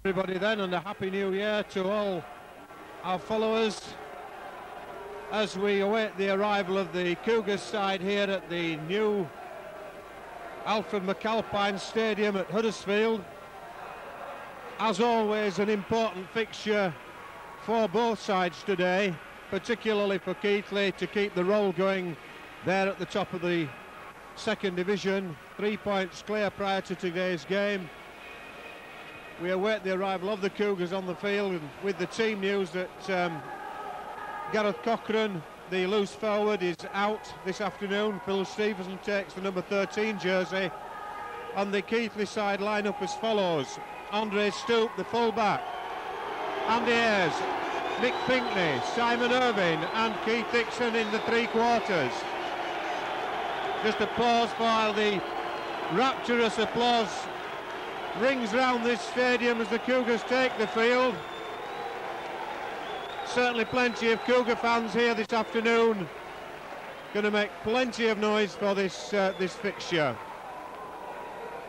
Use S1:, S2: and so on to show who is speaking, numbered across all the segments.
S1: Everybody then, and a happy new year to all our followers as we await the arrival of the Cougars side here at the new Alfred McAlpine Stadium at Huddersfield. As always, an important fixture for both sides today, particularly for Keighley to keep the roll going there at the top of the second division. 3 points clear prior to today's game. We await the arrival of the Cougars on the field, and with the team news that Gareth Cochran, the loose forward, is out this afternoon. Phil Stevenson takes the number 13 jersey, and the Keighley side line up as follows: Andre Stoop, the full-back, Andy Ayres, Nick Pinkney, Simon Irvine and Keith Dixon in the three quarters. Just a pause while the rapturous applause rings round this stadium as the Cougars take the field. Certainly plenty of Cougar fans here this afternoon, going to make plenty of noise for this this fixture.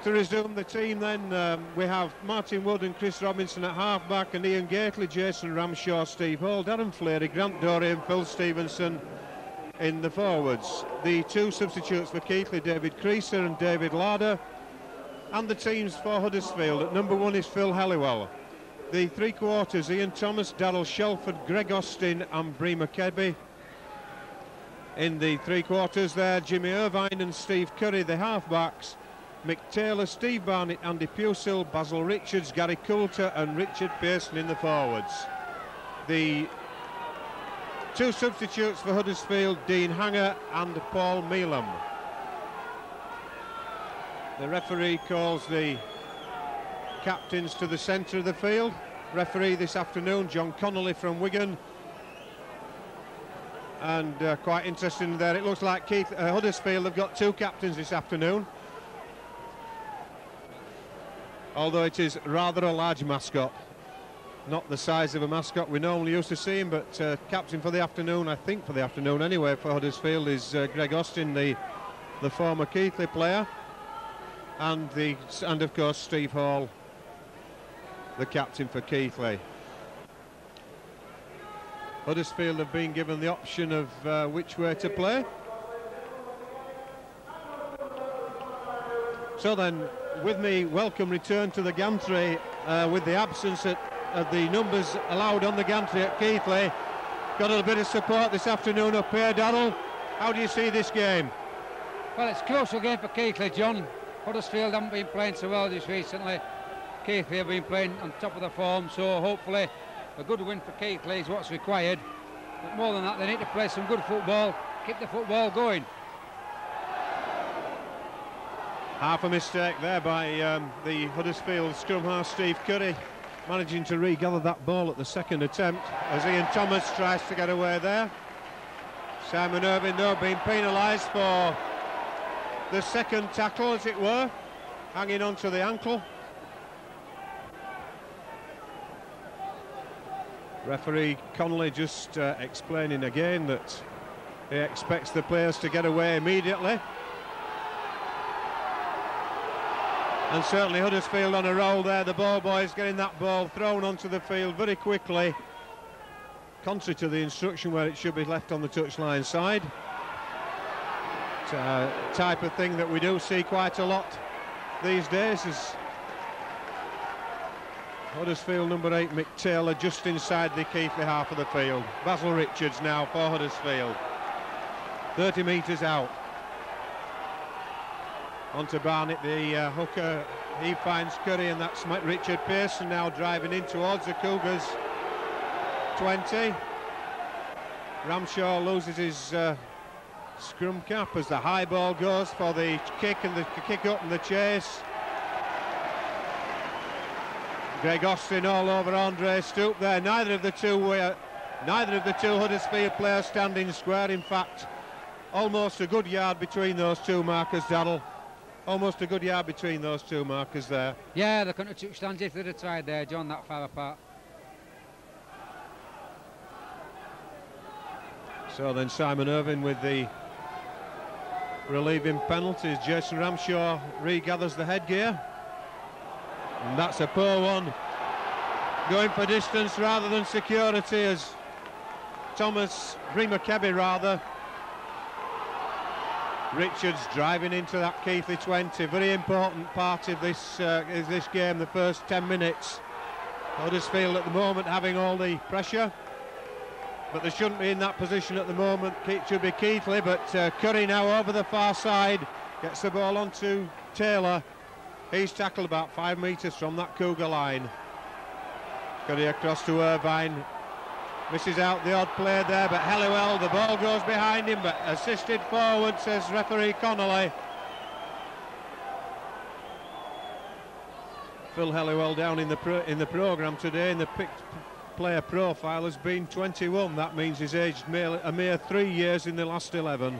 S1: To resume the team then, we have Martin Wood and Chris Robinson at half-back, and Ian Gately, Jason Ramshaw, Steve Hall, Darren Fleary, Grant Dorey and Phil Stevenson in the forwards. The two substitutes for Keighley, David Creaser and David Larder. And the teams for Huddersfield: at number 1 is Phil Halliwell. The three quarters: Ian Thomas, Darryl Shelford, Greg Austin and Bree McKebby. In the three quarters there, Jimmy Irvine and Steve Curry. The half-backs: Mick Taylor, Steve Barnett, Andy Pusil, Basil Richards, Gary Coulter and Richard Pearson in the forwards. The two substitutes for Huddersfield: Dean Hanger and Paul Meelam. The referee calls the captains to the centre of the field. Referee this afternoon, John Connolly from Wigan. And quite interesting there, it looks like Huddersfield have got two captains this afternoon. Although it is rather a large mascot. Not the size of a mascot we normally used to see him, but captain for the afternoon, I think for the afternoon anyway, for Huddersfield is Greg Austin, the former Keighley player. And of course Steve Hall, the captain for Keighley. Huddersfield have been given the option of which way to play. So then, with me, welcome return to the gantry with the absence of the numbers allowed on the gantry at Keighley. Got a little bit of support this afternoon up here. Darryl, how do you see this game?
S2: Well, it's a closer game for Keighley, John. Huddersfield haven't been playing so well just recently. Keighley have been playing on top of the form, so hopefully a good win for Keighley is what's required. But more than that, they need to play some good football, keep the football going.
S1: Half a mistake there by the Huddersfield scrum half Steve Curry, managing to regather that ball at the second attempt as Ian Thomas tries to get away there. Simon Irvine, though, being penalised for the second tackle, as it were, hanging on to the ankle. Referee Connolly just explaining again that he expects the players to get away immediately. And certainly Huddersfield on a roll there. The ball boys getting that ball thrown onto the field very quickly, contrary to the instruction where it should be left on the touchline side. Type of thing that we do see quite a lot these days is Huddersfield number 8 Mick Taylor just inside the Keighley half of the field. Basil Richards now for Huddersfield, 30 metres out. Onto Barnett, the hooker, he finds Curry, and that's Richard Pearson now driving in towards the Cougars 20. Ramshaw loses his scrum cap as the high ball goes for the kick, and the kick up and the chase. Greg Austin all over Andre Stoop there. Neither of the two Huddersfield players standing square. In fact, almost a good yard between those two markers, Darryl. Almost a good yard between those two markers there.
S2: Yeah, they couldn't have touched hands if they'd have tried there, John, that far apart.
S1: So then Simon Irvine with the relieving penalties. Jason Ramshaw regathers the headgear, and that's a poor one. going for distance rather than security, as Thomas Bremer-Kebby rather. Richards driving into that Keighley 20, very important part of this game, the first 10 minutes. Huddersfield at the moment having all the pressure, but they shouldn't be in that position at the moment. It should be Keighley, but Curry now over the far side, gets the ball onto Taylor. He's tackled about 5 metres from that Cougar line. Curry across to Irvine. Misses out the odd play there, but Helliwell, the ball goes behind him, but assisted forward, says referee Connolly. Phil Helliwell down in the programme today, in the picked player profile, has been 21. That means he's aged a mere 3 years in the last 11.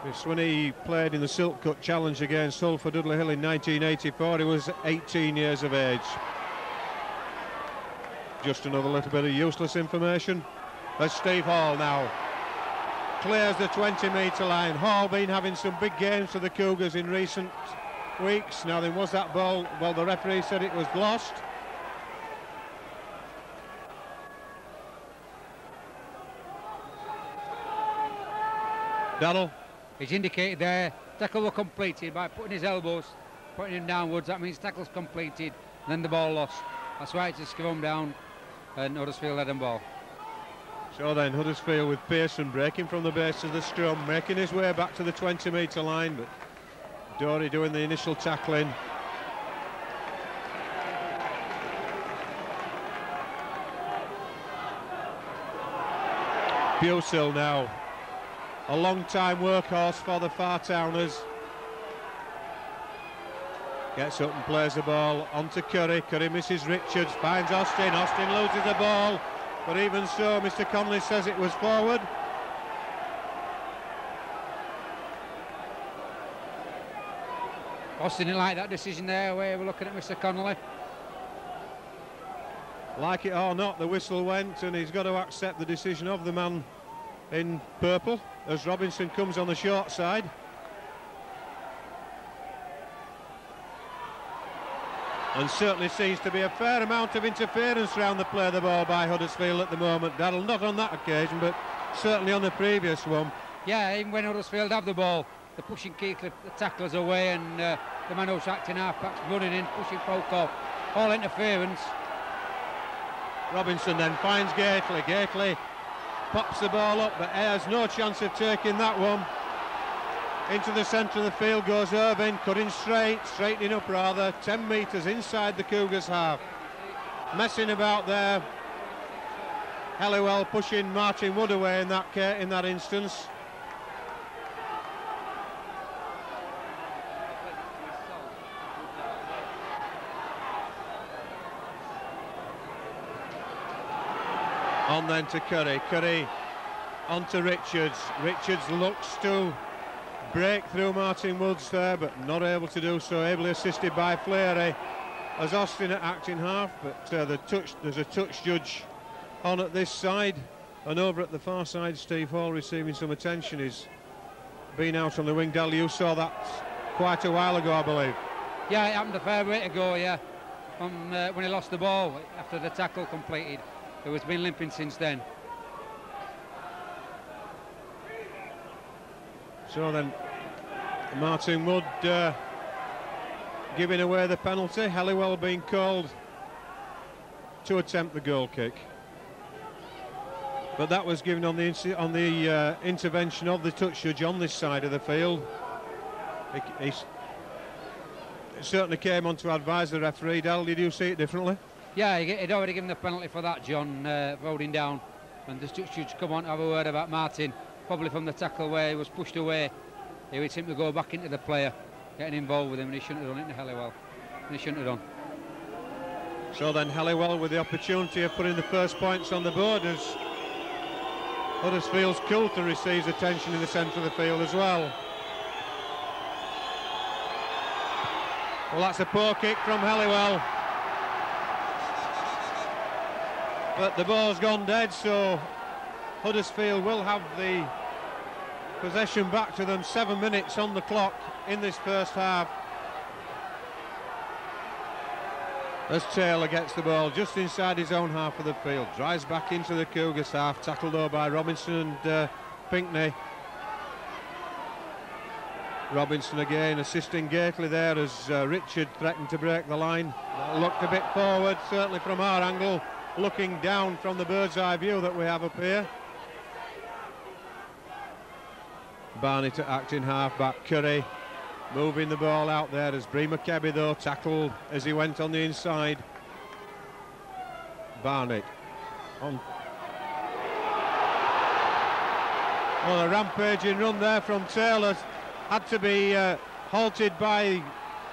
S1: It's when he played in the Silk Cut Challenge against Hull for Dudley Hill in 1984, he was 18 years of age. Just another little bit of useless information. There's Steve Hall now. Clears the 20-metre line. Hall been having some big games for the Cougars in recent weeks. Now then, was that ball? Well, the referee said it was lost. Darrell.
S2: He's indicated there, tackle was completed by putting his elbows, putting him downwards. That means tackle's completed, and then the ball lost. That's why it's just come down, and Huddersfield had them ball.
S1: So then Huddersfield with Pearson breaking from the base of the scrum, making his way back to the 20-metre line, but Dory doing the initial tackling. Busill now, a long-time workhorse for the Fartowners. Gets up and plays the ball onto Curry. Curry misses Richards, finds Austin. Austin loses the ball, but even so, Mr. Conley says it was forward.
S2: Austin didn't like that decision there, where we're looking at Mr. Connolly.
S1: Like it or not, the whistle went, and he's got to accept the decision of the man in purple as Robinson comes on the short side. And certainly seems to be a fair amount of interference around the play of the ball by Huddersfield at the moment. Darrell, not on that occasion, but certainly on the previous one.
S2: Yeah, even when Huddersfield have the ball, they're pushing Keighley, the tacklers away, and the man who's acting half-back's running in, pushing folk off. All interference.
S1: Robinson then finds Gately. Gately pops the ball up, but has no chance of taking that one. Into the centre of the field goes Irvine, cutting straightening up rather, 10 metres inside the Cougars' half. Messing about there. Helliwell pushing Martin Wood away in that instance. On then to Curry. Curry onto Richards. Richards looks to break through Martin Woods there, but not able to do so. Ably assisted by Fleary as Austin at acting half, but there's a touch judge on at this side, and over at the far side Steve Hall receiving some attention. He's been out on the wing. Dal, you saw that quite a while ago, I believe.
S2: Yeah, it happened a fair way ago, yeah, when he lost the ball after the tackle completed. It has been limping since then.
S1: So then Martin Wood giving away the penalty. Helliwell being called to attempt the goal kick, but that was given on the intervention of the touch judge on this side of the field. He certainly came on to advise the referee. Dal, did you see it differently?
S2: Yeah, he'd already given the penalty for that, John, holding down, and the touch judge come on to have a word about Martin. Probably from the tackle where he was pushed away, he would seem to go back into the player, getting involved with him, and he shouldn't have done it to Helliwell. And he shouldn't have done.
S1: So then Helliwell with the opportunity of putting the first points on the board as Huddersfield's Coulter receives attention in the centre of the field as well. Well, that's a poor kick from Helliwell, but the ball's gone dead, so Huddersfield will have the possession back to them. 7 minutes on the clock in this first half. As Taylor gets the ball just inside his own half of the field, drives back into the Cougars half, tackled though by Robinson and Pinckney. Robinson again assisting Gately there as Richard threatened to break the line. Looked a bit forward, certainly from our angle, looking down from the bird's eye view that we have up here. Barney to act in half-back. Curry moving the ball out there as Bree McKebby though tackled as he went on the inside. Barnett on. Well, a rampaging run there from Taylor had to be halted by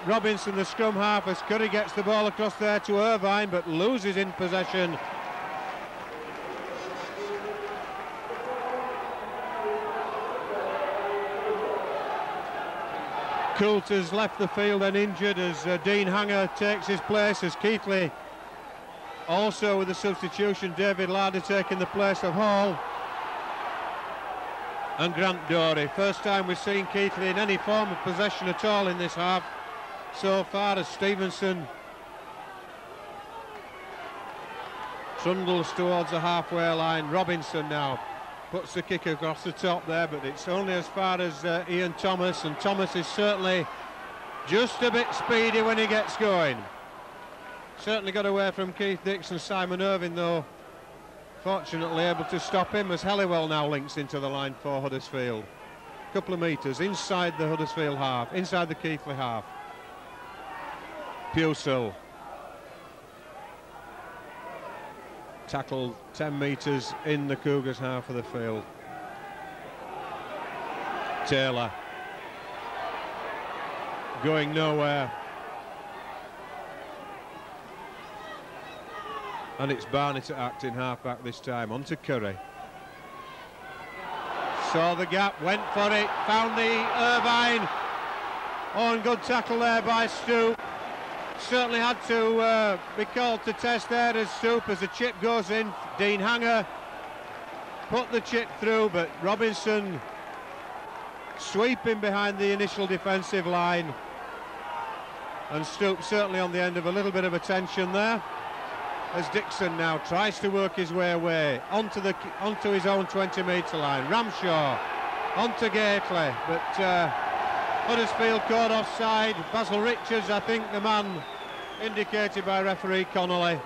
S1: Robinson, the scrum half, as Curry gets the ball across there to Irvine but loses in possession. Coulter's left the field and injured as Dean Hanger takes his place, as Keighley also with the substitution, David Larder taking the place of Hall and Grant Dory. First time we've seen Keighley in any form of possession at all in this half so far, as Stevenson trundles towards the halfway line. Robinson now puts the kick across the top there, but it's only as far as Ian Thomas, and Thomas is certainly just a bit speedy when he gets going. Certainly got away from Keith Dixon. Simon Irvine though fortunately able to stop him, as Helliwell now links into the line for Huddersfield. A couple of metres inside the Huddersfield half, inside the Keighley half. Pusel tackled 10 metres in the Cougars half of the field. Taylor going nowhere, and it's Barney to act in half-back this time. On to Curry. Saw the gap, went for it, found the Irvine. Oh, and good tackle there by Stoop. Certainly had to be called to test there as Stoop, as the chip goes in. Dean Hanger put the chip through, but Robinson sweeping behind the initial defensive line, and Stoop certainly on the end of a little bit of a tension there, as Dixon now tries to work his way away onto his own 20-metre line. Ramshaw onto Gately, but Huddersfield caught offside. Basil Richards, I think, the man indicated by referee Connolly.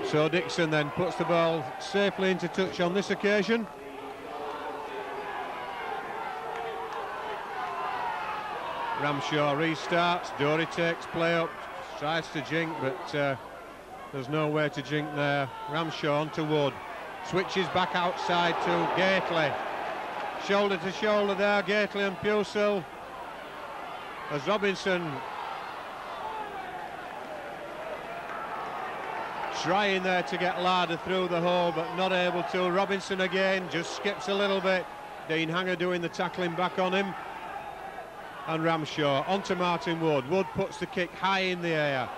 S1: So Dixon then puts the ball safely into touch on this occasion. Ramshaw restarts, Dory takes play up, tries to jink, but there's no way to jink there. Ramshaw onto Wood, switches back outside to Gately. Shoulder to shoulder there, Gately and Pusel, as Robinson trying there to get Larder through the hole but not able to. Robinson again just skips a little bit. Dean Hanger doing the tackling back on him, and Ramshaw onto Martin Wood. Wood puts the kick high in the air.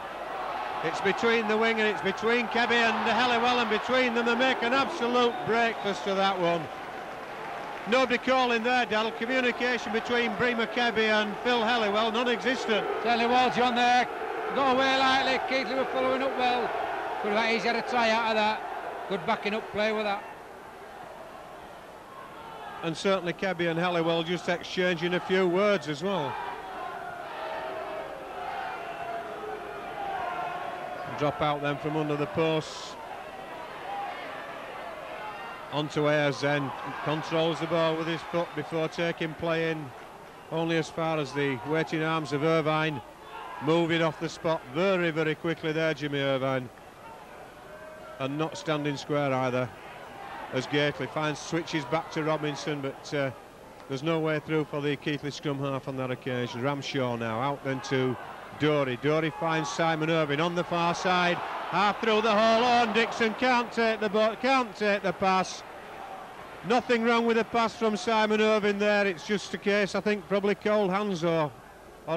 S1: It's between the wing and it's between Kebby and Helliwell, and between them they make an absolute breakfast of that one. Nobody calling there, Dal. Communication between Bree McKebby and Phil Helliwell non-existent.
S2: Helliwell, John there, got away lightly. Keighley were following up well. Could have easily had a try out of that. Good backing up play with that.
S1: And certainly Kebby and Helliwell just exchanging a few words as well. Drop out then from under the posts. Onto Ayers then, controls the ball with his foot before taking play in only as far as the waiting arms of Irvine. Moving off the spot very, very quickly there, Jimmy Irvine. And not standing square either, as Gately switches back to Robinson, but there's no way through for the Keighley scrum half on that occasion. Ramshaw now out then to Dory. Dory finds Simon Irvine on the far side, half through the hole. Oh, and Dixon can't take the pass. Nothing wrong with the pass from Simon Irvine there. It's just a case, I think, probably cold hands or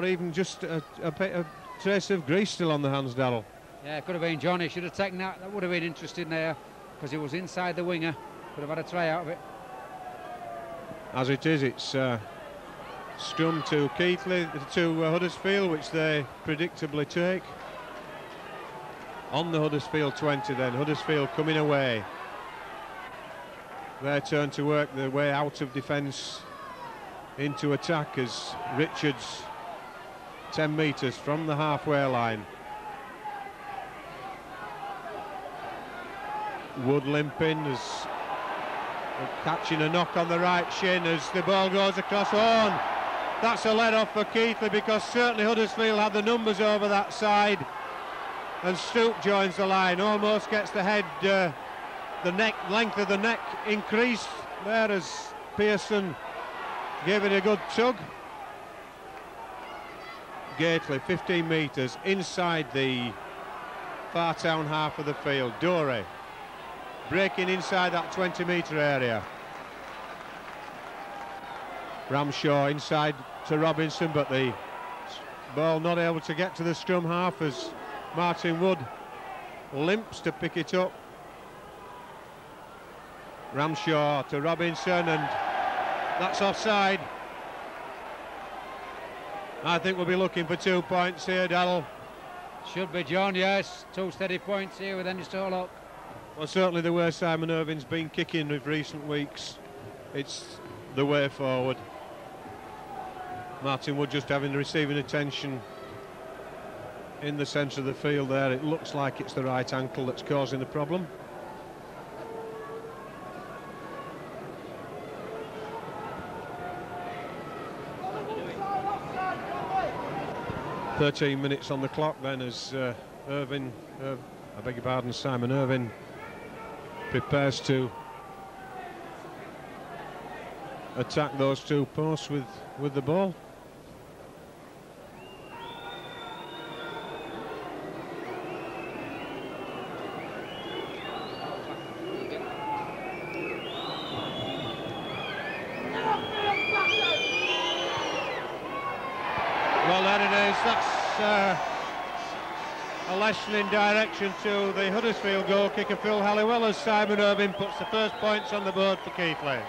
S1: even just a trace of grease still on the hands, Darrell.
S2: Yeah, it could have been Johnny. Should have taken that. That would have been interesting there, because it was inside the winger. Could have had a try out of it.
S1: As it is, it's scrum to Keighley, to Huddersfield, which they predictably take. On the Huddersfield 20 then, Huddersfield coming away. Their turn to work their way out of defence into attack as Richards 10 metres from the halfway line. Wood limping as catching a knock on the right shin as the ball goes across Horn. That's a let off for Keighley, because certainly Huddersfield had the numbers over that side, and Stoop joins the line, almost gets the head, the neck, length of the neck increased there as Pearson gave it a good tug. Gately 15 metres inside the far town half of the field. Dorey breaking inside that 20-metre area. Ramshaw inside to Robinson, but the ball not able to get to the scrum half as Martin Wood limps to pick it up. Ramshaw to Robinson, and that's offside. I think we'll be looking for 2 points here, Darrell.
S2: Should be, John, yes. 2 steady points here with any stall up.
S1: Well, certainly the way Simon Irvin's been kicking of recent weeks, it's the way forward. Martin Wood just having the receiving attention in the centre of the field there. It looks like it's the right ankle that's causing the problem. "13 minutes on the clock then as Simon Irvin prepares to attack those 2 posts with the ball. Well, there it is. That's a lesson in direction to the Huddersfield goal kicker Phil Halliwell, as Simon Irvin puts the first points on the board for Keighley.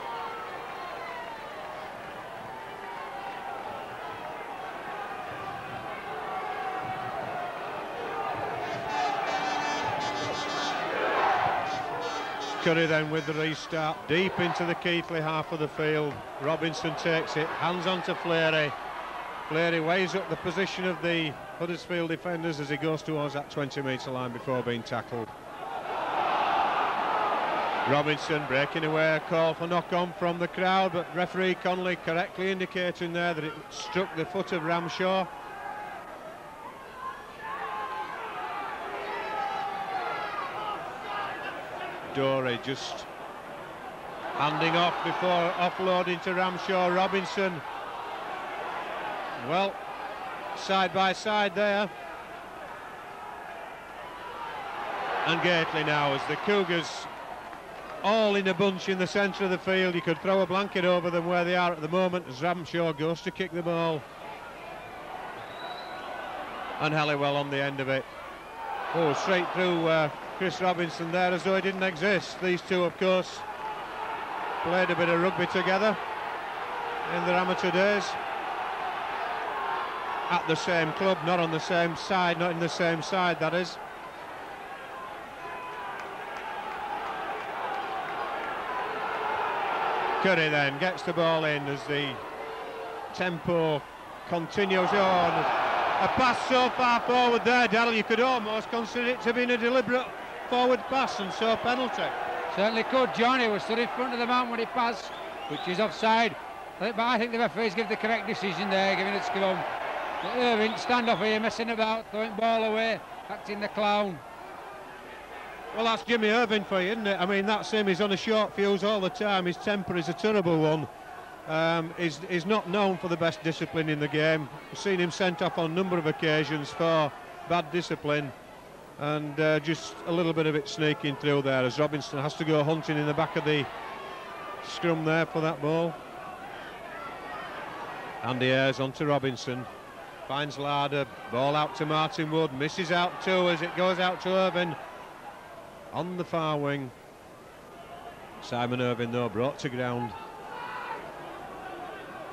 S1: Curry then with the restart, deep into the Keighley half of the field. Robinson takes it, hands on to Fleary. Fleary weighs up the position of the Huddersfield defenders as he goes towards that 20-metre line before being tackled. Robinson breaking away, a call for knock-on from the crowd, but referee Connolly correctly indicating there that it struck the foot of Ramshaw. Dorey just handing off before offloading to Ramshaw. Robinson, well, side by side there. And Gately now, as the Cougars all in a bunch in the centre of the field. You could throw a blanket over them where they are at the moment as Ramshaw goes to kick the ball. And Halliwell on the end of it. Oh, straight through Chris Robinson there as though he didn't exist. These two, of course, played a bit of rugby together in their amateur days. At the same club, not on the same side, not in the same side, that is. Curry then gets the ball in as the tempo continues on. A pass so far forward there, Darrell, you could almost consider it to be a deliberate forward pass, and so penalty.
S2: Certainly could, Johnny was stood in front of the man when he passed, which is offside. But I think the referees give the correct decision there, giving it scrum. Irving, stand off here, messing about, throwing ball away, acting the clown.
S1: Well, that's Jimmy Irving for you, isn't it? I mean, that's him. He's on a short fuse all the time. His temper is a terrible one. He's not known for the best discipline in the game. We've seen him sent off on a number of occasions for bad discipline, and just a little bit of it sneaking through there as Robinson has to go hunting in the back of the scrum there for that ball. Andy Ayres on to Robinson. Finds Larder, ball out to Martin Wood, misses out too as it goes out to Irving on the far wing. Simon Irving though brought to ground.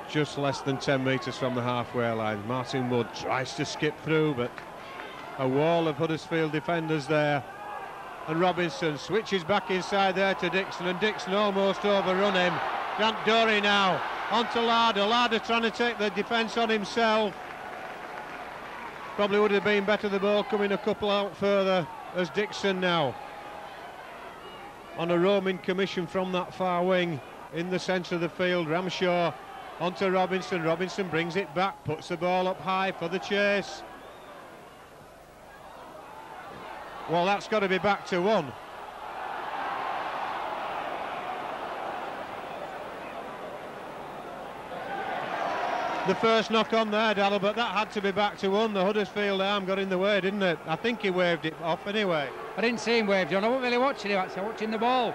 S1: just less than 10 metres from the halfway line. Martin Wood tries to skip through, but a wall of Huddersfield defenders there. And Robinson switches back inside there to Dixon, and Dixon almost overrun him. Grant Dorey now onto Larder. Larder trying to take the defence on himself. Probably would have been better the ball coming a couple out further, as Dixon now on a roaming commission from that far wing in the centre of the field. Ramshaw onto Robinson. Robinson brings it back, puts the ball up high for the chase. Well, that's got to be back to 1. The first knock on there, Darrell, but that had to be back to 1. The Huddersfield arm got in the way, didn't it? I think he waved it off anyway.
S2: I didn't see him wave, John. I wasn't really watching him, actually. I was watching the ball.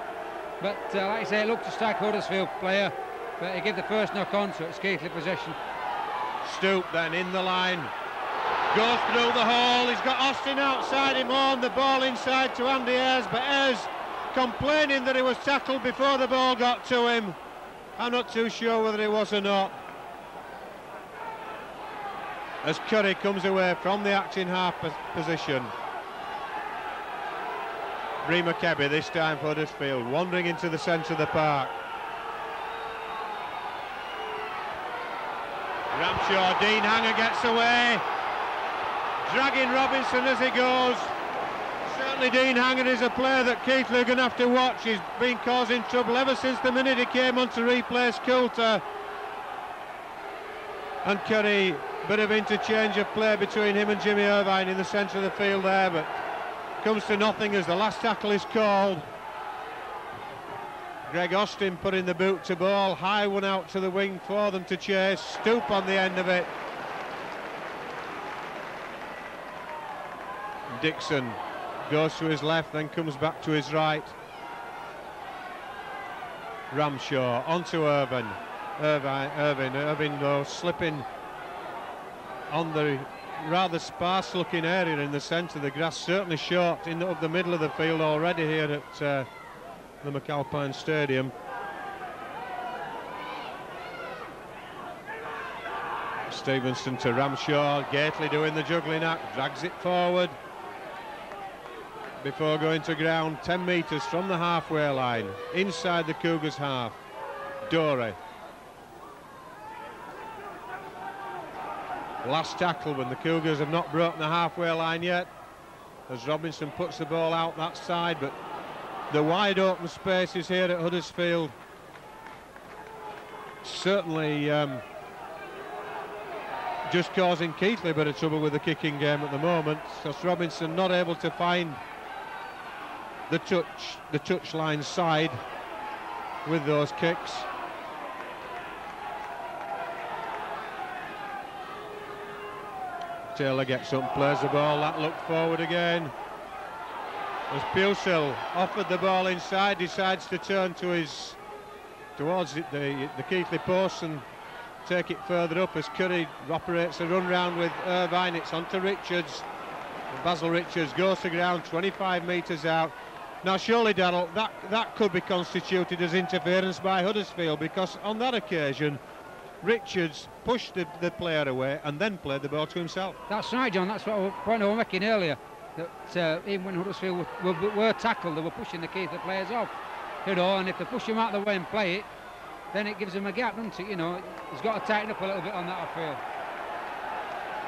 S2: But like I say, it looked to strike Huddersfield player, but he gave the first knock on, so it's Keighley possession.
S1: Stoop then in the line. Goes through the hole. He's got Austin outside him on. The ball inside to Andy Ayres, but Ayres complaining that he was tackled before the ball got to him. I'm not too sure whether he was or not. As Curry comes away from the acting half position. Bremer Kebby this time for Huddersfield, wandering into the centre of the park. Ramshaw, Dean Hanger gets away, dragging Robinson as he goes. Certainly Dean Hanger is a player that Keighley are going to have to watch. He's been causing trouble ever since the minute he came on to replace Coulter. And Curry, bit of interchange of play between him and Jimmy Irvine in the centre of the field there, but comes to nothing as the last tackle is called. Greg Austin putting the boot to ball, high one out to the wing for them to chase. Stoop on the end of it. Dixon goes to his left, then comes back to his right. Ramshaw onto Irvine though slipping on the rather sparse looking area in the centre. The grass certainly short in up the middle of the field already here at the McAlpine Stadium. Stevenson to Ramshaw, Gately doing the juggling act, drags it forward before going to ground 10 metres from the halfway line, inside the Cougars half. Dorey. Last tackle when the Cougars have not broken the halfway line yet, as Robinson puts the ball out that side, but the wide open spaces here at Huddersfield certainly just causing Keighley a bit of trouble with the kicking game at the moment, because Robinson not able to find the touchline side with those kicks. Taylor gets up and plays the ball. That look forward again. As Pusil offered the ball inside, decides to turn to towards the Keighley post and take it further up as Curry operates a run round with Irvine. It's on to Richards. Basil Richards goes to ground 25 metres out. Now surely, Darrell, that could be constituted as interference by Huddersfield, because on that occasion Richards pushed the player away and then played the ball to himself. That's
S2: right, John. That's what I was making earlier. That even when Huddersfield were tackled, they were pushing the Keighley players off. You know, and if they push him out of the way and play it, then it gives him a gap, doesn't it? You know, he's got to tighten up a little bit on that, I feel.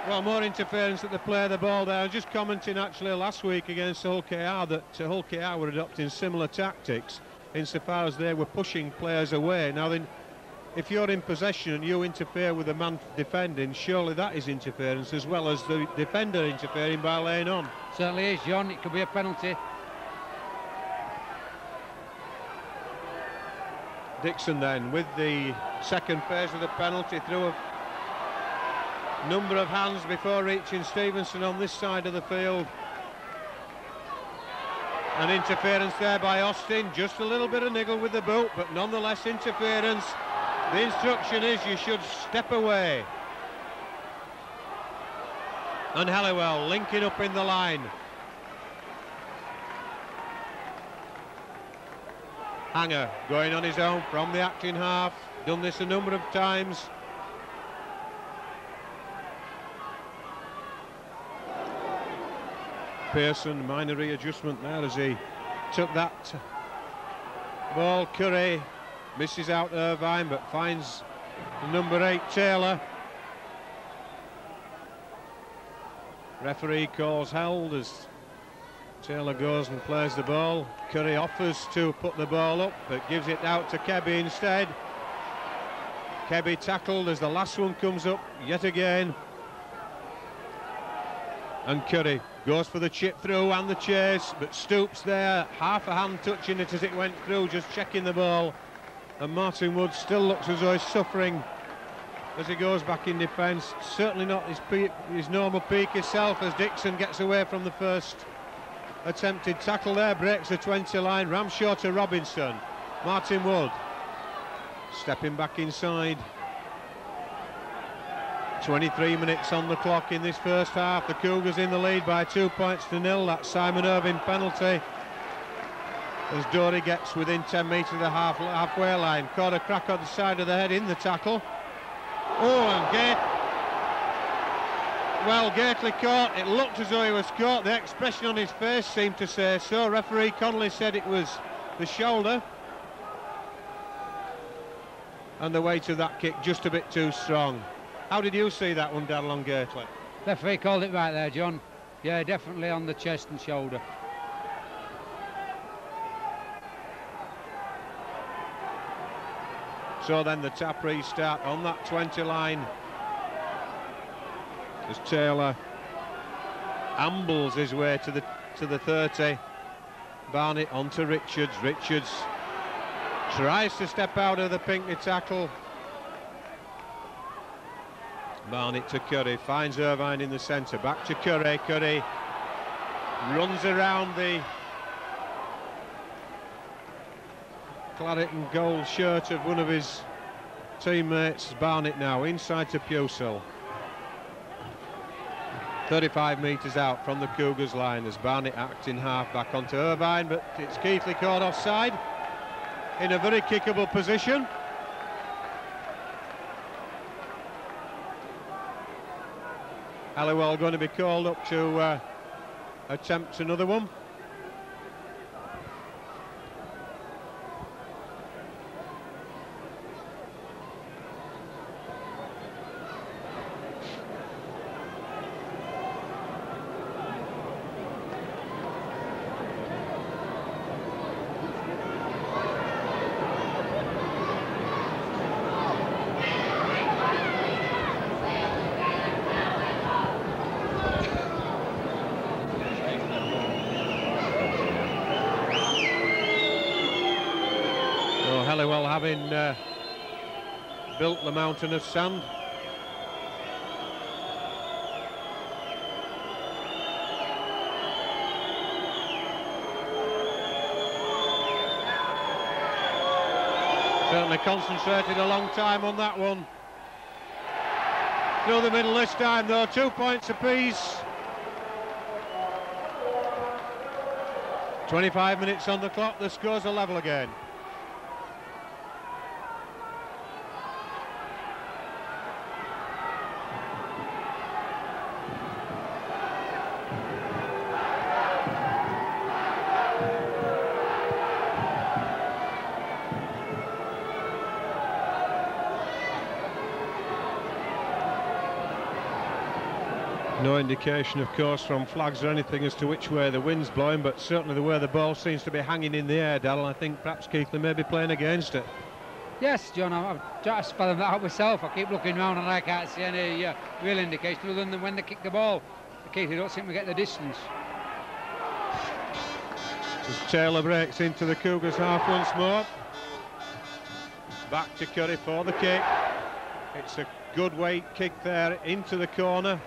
S1: Well, more interference that they play the ball there. I was just commenting actually last week against Hull KR that Hull KR were adopting similar tactics insofar as they were pushing players away. Now then, if you're in possession and you interfere with a man defending, surely that is interference as well as the defender interfering by laying on.
S2: Certainly is, John. It could be a penalty.
S1: Dixon then with the second phase of the penalty, through a number of hands before reaching Stevenson on this side of the field. An interference there by Austin, just a little bit of niggle with the boot, but nonetheless interference. The instruction is you should step away. And Halliwell linking up in the line. Hanger going on his own from the acting half. Done this a number of times Pearson, minor readjustment there as he took that ball. Curry misses out Irvine but finds number 8 Taylor. Referee calls held as Taylor goes and plays the ball. Curry offers to put the ball up but gives it out to Kebby instead. Kebby tackled as the last one comes up yet again. And Curry goes for the chip through and the chase, but Stoops there, half a hand touching it as it went through, just checking the ball. And Martin Wood still looks as though he's suffering as he goes back in defence. Certainly not his normal peak himself as Dixon gets away from the first attempted tackle there, breaks the 20 line. Ramshaw to Robinson. Martin Wood stepping back inside. 23 minutes on the clock in this first half. The Cougars in the lead by 2 points to 0. That Simon Irvine penalty as Dory gets within 10 metres of the halfway line. Caught a crack on the side of the head in the tackle. Oh, and Gately caught. It looked as though he was caught. The expression on his face seemed to say so. Referee Connolly said it was the shoulder. And the weight of that kick just a bit too strong. How did you see that one, Daryl, on Gately?
S2: Referee called it right there, John. Yeah, definitely on the chest and shoulder.
S1: So then the tap restart on that 20 line as Taylor ambles his way to the 30. Barnett onto Richards. Richards tries to step out of the Pinckney tackle. Barnett to Curry, finds Irvine in the centre, back to Curry. Curry runs around the claret and gold shirt of one of his teammates. Barnett now inside to Pusel. 35 metres out from the Cougars line as Barnett acting half back onto Irvine, but it's Keighley caught offside in a very kickable position. Halliwell going to be called up to attempt another one. Halliwell having built the mountain of sand. Certainly concentrated a long time on that one. Through the middle this time though, 2 points apiece. 25 minutes on the clock, the scores are level again. No indication, of course, from flags or anything as to which way the wind's blowing, but certainly the way the ball seems to be hanging in the air, Darryl. I think perhaps Keighley may be playing against it.
S2: Yes, John, I've tried to fathom that out myself. I keep looking round and I can't see any real indication other than when they kick the ball. Keighley don't seem to get the distance.
S1: As Taylor breaks into the Cougars half once more. Back to Curry for the kick. It's a good weight kick there into the corner.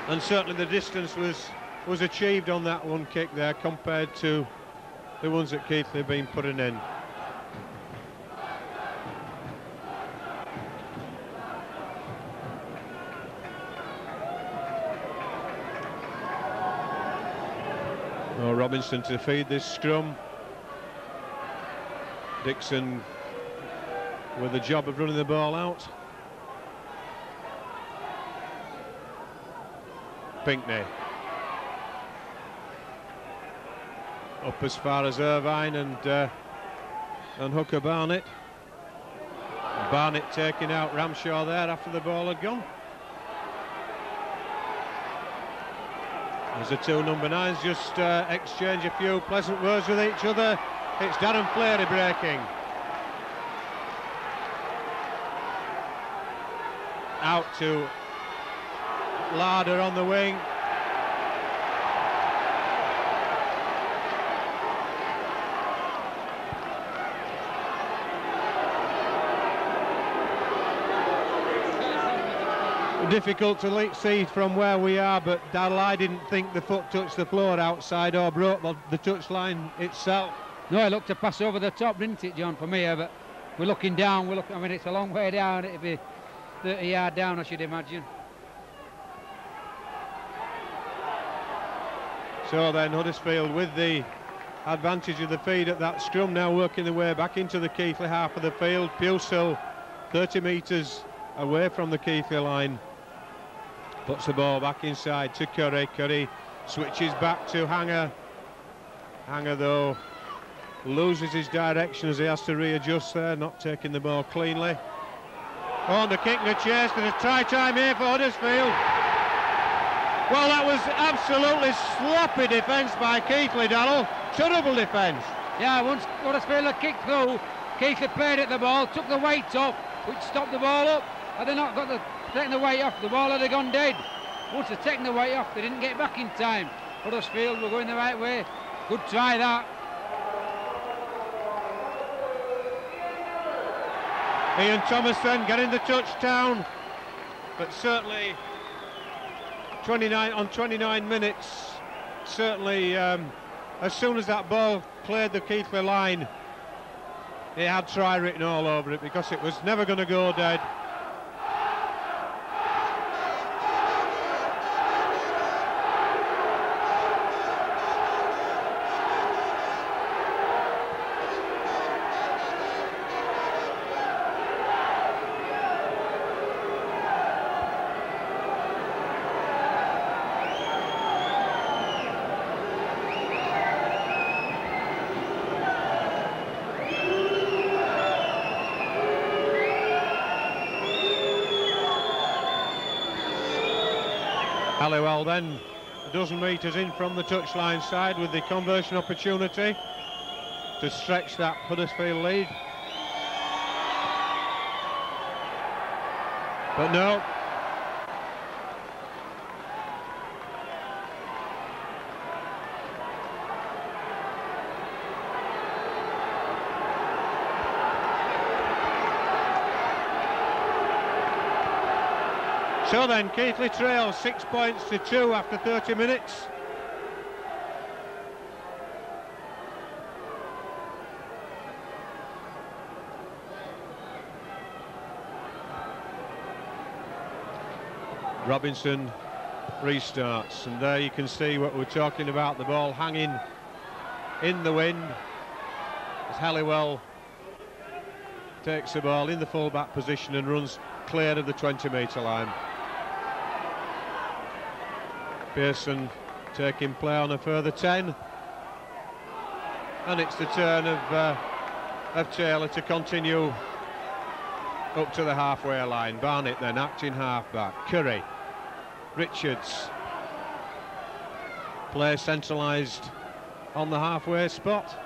S1: And certainly the distance was achieved on that one kick there compared to the ones that Keighley have been putting in. Oh, Robinson to feed this scrum. Dixon with the job of running the ball out. Pinckney. Up as far as Irvine and Hooker Barnett. Barnett taking out Ramshaw there after the ball had gone. As the two number 9s just exchange a few pleasant words with each other. It's Darren Fleary breaking. Out to Larder on the wing. Difficult to see from where we are, but Darrell, I didn't think the foot touched the floor outside or broke the touch line itself.
S2: No, it looked to pass over the top, didn't it, John, from here? But we're looking down. I mean, it's a long way down. It'd be 30 yards down, I should imagine.
S1: So then Huddersfield with the advantage of the feed at that scrum, now working their way back into the Keighley half of the field. Pusel 30 metres away from the Keighley line. Puts the ball back inside to Curry. Curry switches back to Hanger. Hanger, though, loses his direction as he has to readjust there, not taking the ball cleanly. Oh, and the kick and the chase, and a try time here for Huddersfield. Well, that was absolutely sloppy defence by Keighley, Darrell. Terrible defence.
S2: Yeah, once Huddersfield had kicked through, Keighley played at the ball, took the weight off, which stopped the ball up. Had they not taken the weight off, the ball had gone dead. Once they'd taken the weight off, they didn't get back in time. Huddersfield were going the right way. Good try, that.
S1: Ian Thomason getting the touchdown, but certainly 29 minutes, certainly as soon as that ball cleared the Keighley line, it had try written all over it, because it was never going to go dead. Halliwell then a dozen metres in from the touchline side with the conversion opportunity to stretch that Huddersfield lead. But no. So then, Keighley trails 6 points to 2 after 30 minutes. Robinson restarts, and there you can see what we're talking about, the ball hanging in the wind as Halliwell takes the ball in the full-back position and runs clear of the 20-metre line. Pearson taking play on a further 10, and it's the turn of Taylor to continue up to the halfway line. Barnett then acting halfback. Curry, Richards, play centralised on the halfway spot.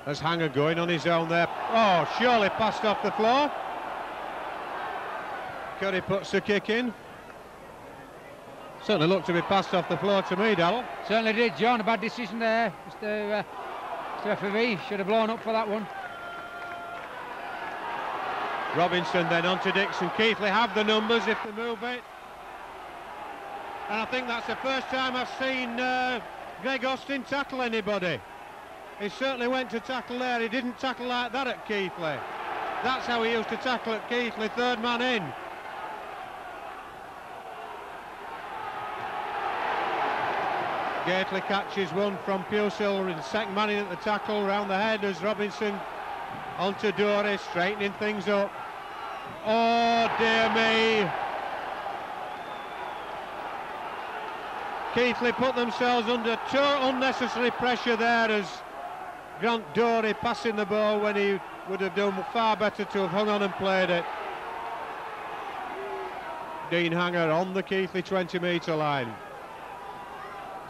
S1: There's Hanger going on his own there. Oh, surely passed off the floor. Curry puts the kick in. Certainly looked to be passed off the floor to me, Darrell.
S2: Certainly did, John. A bad decision there. Mr. referee should have blown up for that one.
S1: Robinson then on to Dixon. Keighley have the numbers if they move it. And I think that's the first time I've seen Greg Austin tackle anybody. He certainly went to tackle there. He didn't tackle like that at Keighley. That's how he used to tackle at Keighley, third man in. Gately catches one from Pusel, and second man in at the tackle, round the head as Robinson onto Dory, straightening things up. Oh dear me. Keighley put themselves under unnecessary pressure there as Grant Dory passing the ball when he would have done far better to have hung on and played it. Dean Hanger on the Keighley 20-metre line.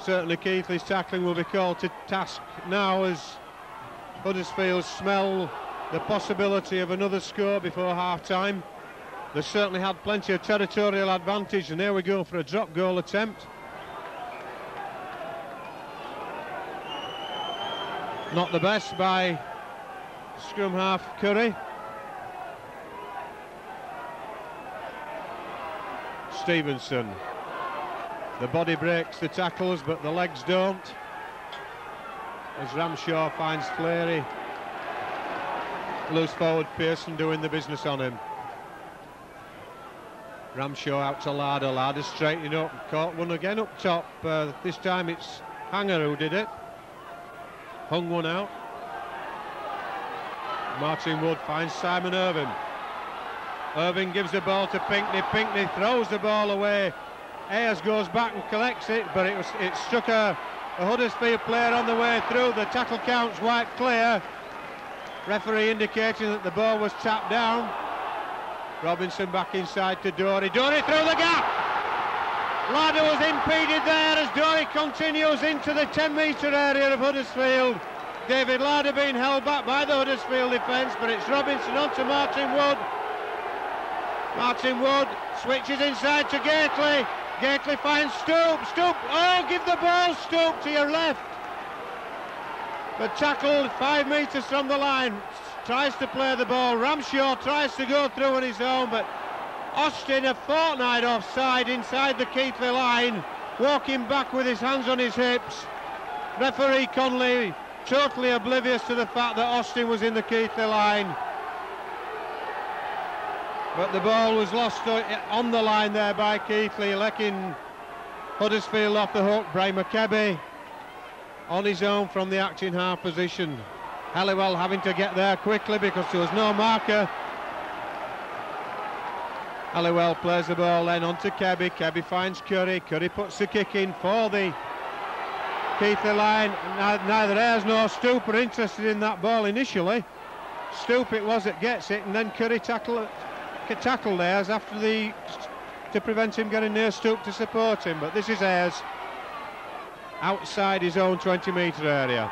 S1: Certainly Keighley's tackling will be called to task now as Huddersfield smell the possibility of another score before half-time. They certainly had plenty of territorial advantage, and here we go for a drop goal attempt. Not the best by scrum half Curry. Stevenson. The body breaks the tackles, but the legs don't. As Ramshaw finds Fleary. Loose forward Pearson doing the business on him. Ramshaw out to Larder. Larder straightening up. Caught one again up top. This time it's Hanger who did it. Hung one out. Martin Wood finds Simon Irving. Irving gives the ball to Pinkney. Pinkney throws the ball away. Ayres goes back and collects it, but it struck a Huddersfield player on the way through. The tackle counts wiped clear. Referee indicating that the ball was tapped down. Robinson back inside to Dory. Dory through the gap. Larder was impeded there as Dory continues into the 10-metre area of Huddersfield. David Larder being held back by the Huddersfield defence, but it's Robinson on to Martin Wood. Martin Wood switches inside to Gately. Gately finds Stoop. Stoop, oh, give the ball, Stoop, to your left. But tackled 5 metres from the line. Tries to play the ball. Ramshaw tries to go through on his own, but Austin a fortnight offside inside the Keighley line, walking back with his hands on his hips. Referee Conley totally oblivious to the fact that Austin was in the Keighley line. But the ball was lost on the line there by Keighley, letting Huddersfield off the hook. Brian McKebby on his own from the acting half position. Halliwell having to get there quickly because there was no marker. Halliwell plays the ball then on to Kebby. Kebby finds Curry. Curry puts the kick in for the Keighley line. Neither Ayres nor Stoop are interested in that ball initially. Stoop it was that gets it, and then Curry tackled Ayres after to prevent him getting near Stoop to support him. But this is Ayres outside his own 20-metre area.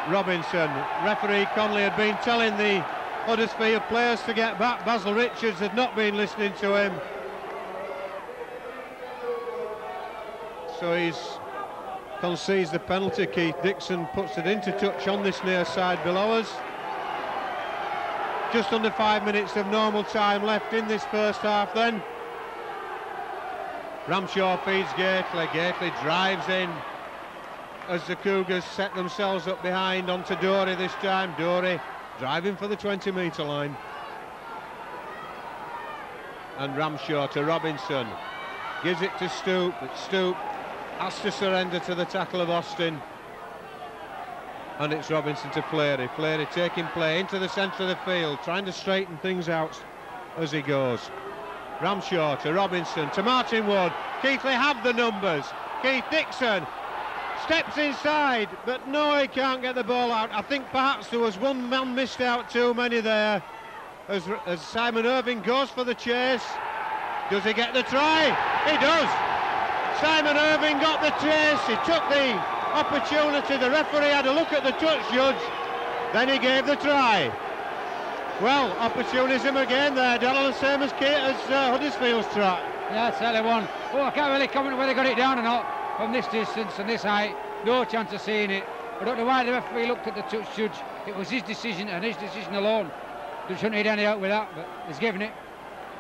S1: Robinson, referee Conley had been telling the Huddersfield players to get back. Basil Richards had not been listening to him. So he's concedes the penalty. Keith Dixon puts it into touch on this near side below us. Just under 5 minutes of normal time left in this first half then. Ramshaw feeds Gately. Gately drives in as the Cougars set themselves up behind onto Dory this time. Dory driving for the 20-metre line. And Ramshaw to Robinson. Gives it to Stoop, but Stoop has to surrender to the tackle of Austin. And it's Robinson to Fleary. Fleary taking play into the centre of the field, trying to straighten things out as he goes. Ramshaw to Robinson, to Martin Wood. Keighley have the numbers. Keith Dixon steps inside, but no, he can't get the ball out. I think perhaps there was one man missed out too many there as Simon Irving goes for the chase. Does he get the try? He does. Simon Irving got the chase. He took the opportunity. The referee had a look at the touch judge, then he gave the try. Well, opportunism again there, Dallin, the same as Huddersfield's try.
S2: Yeah, certainly one. Oh, I can't really comment whether they got it down or not from this distance and this height. No chance of seeing it. I don't know why the referee looked at the touch judge. It was his decision and his decision alone. They shouldn't need any help with that, but he's given it.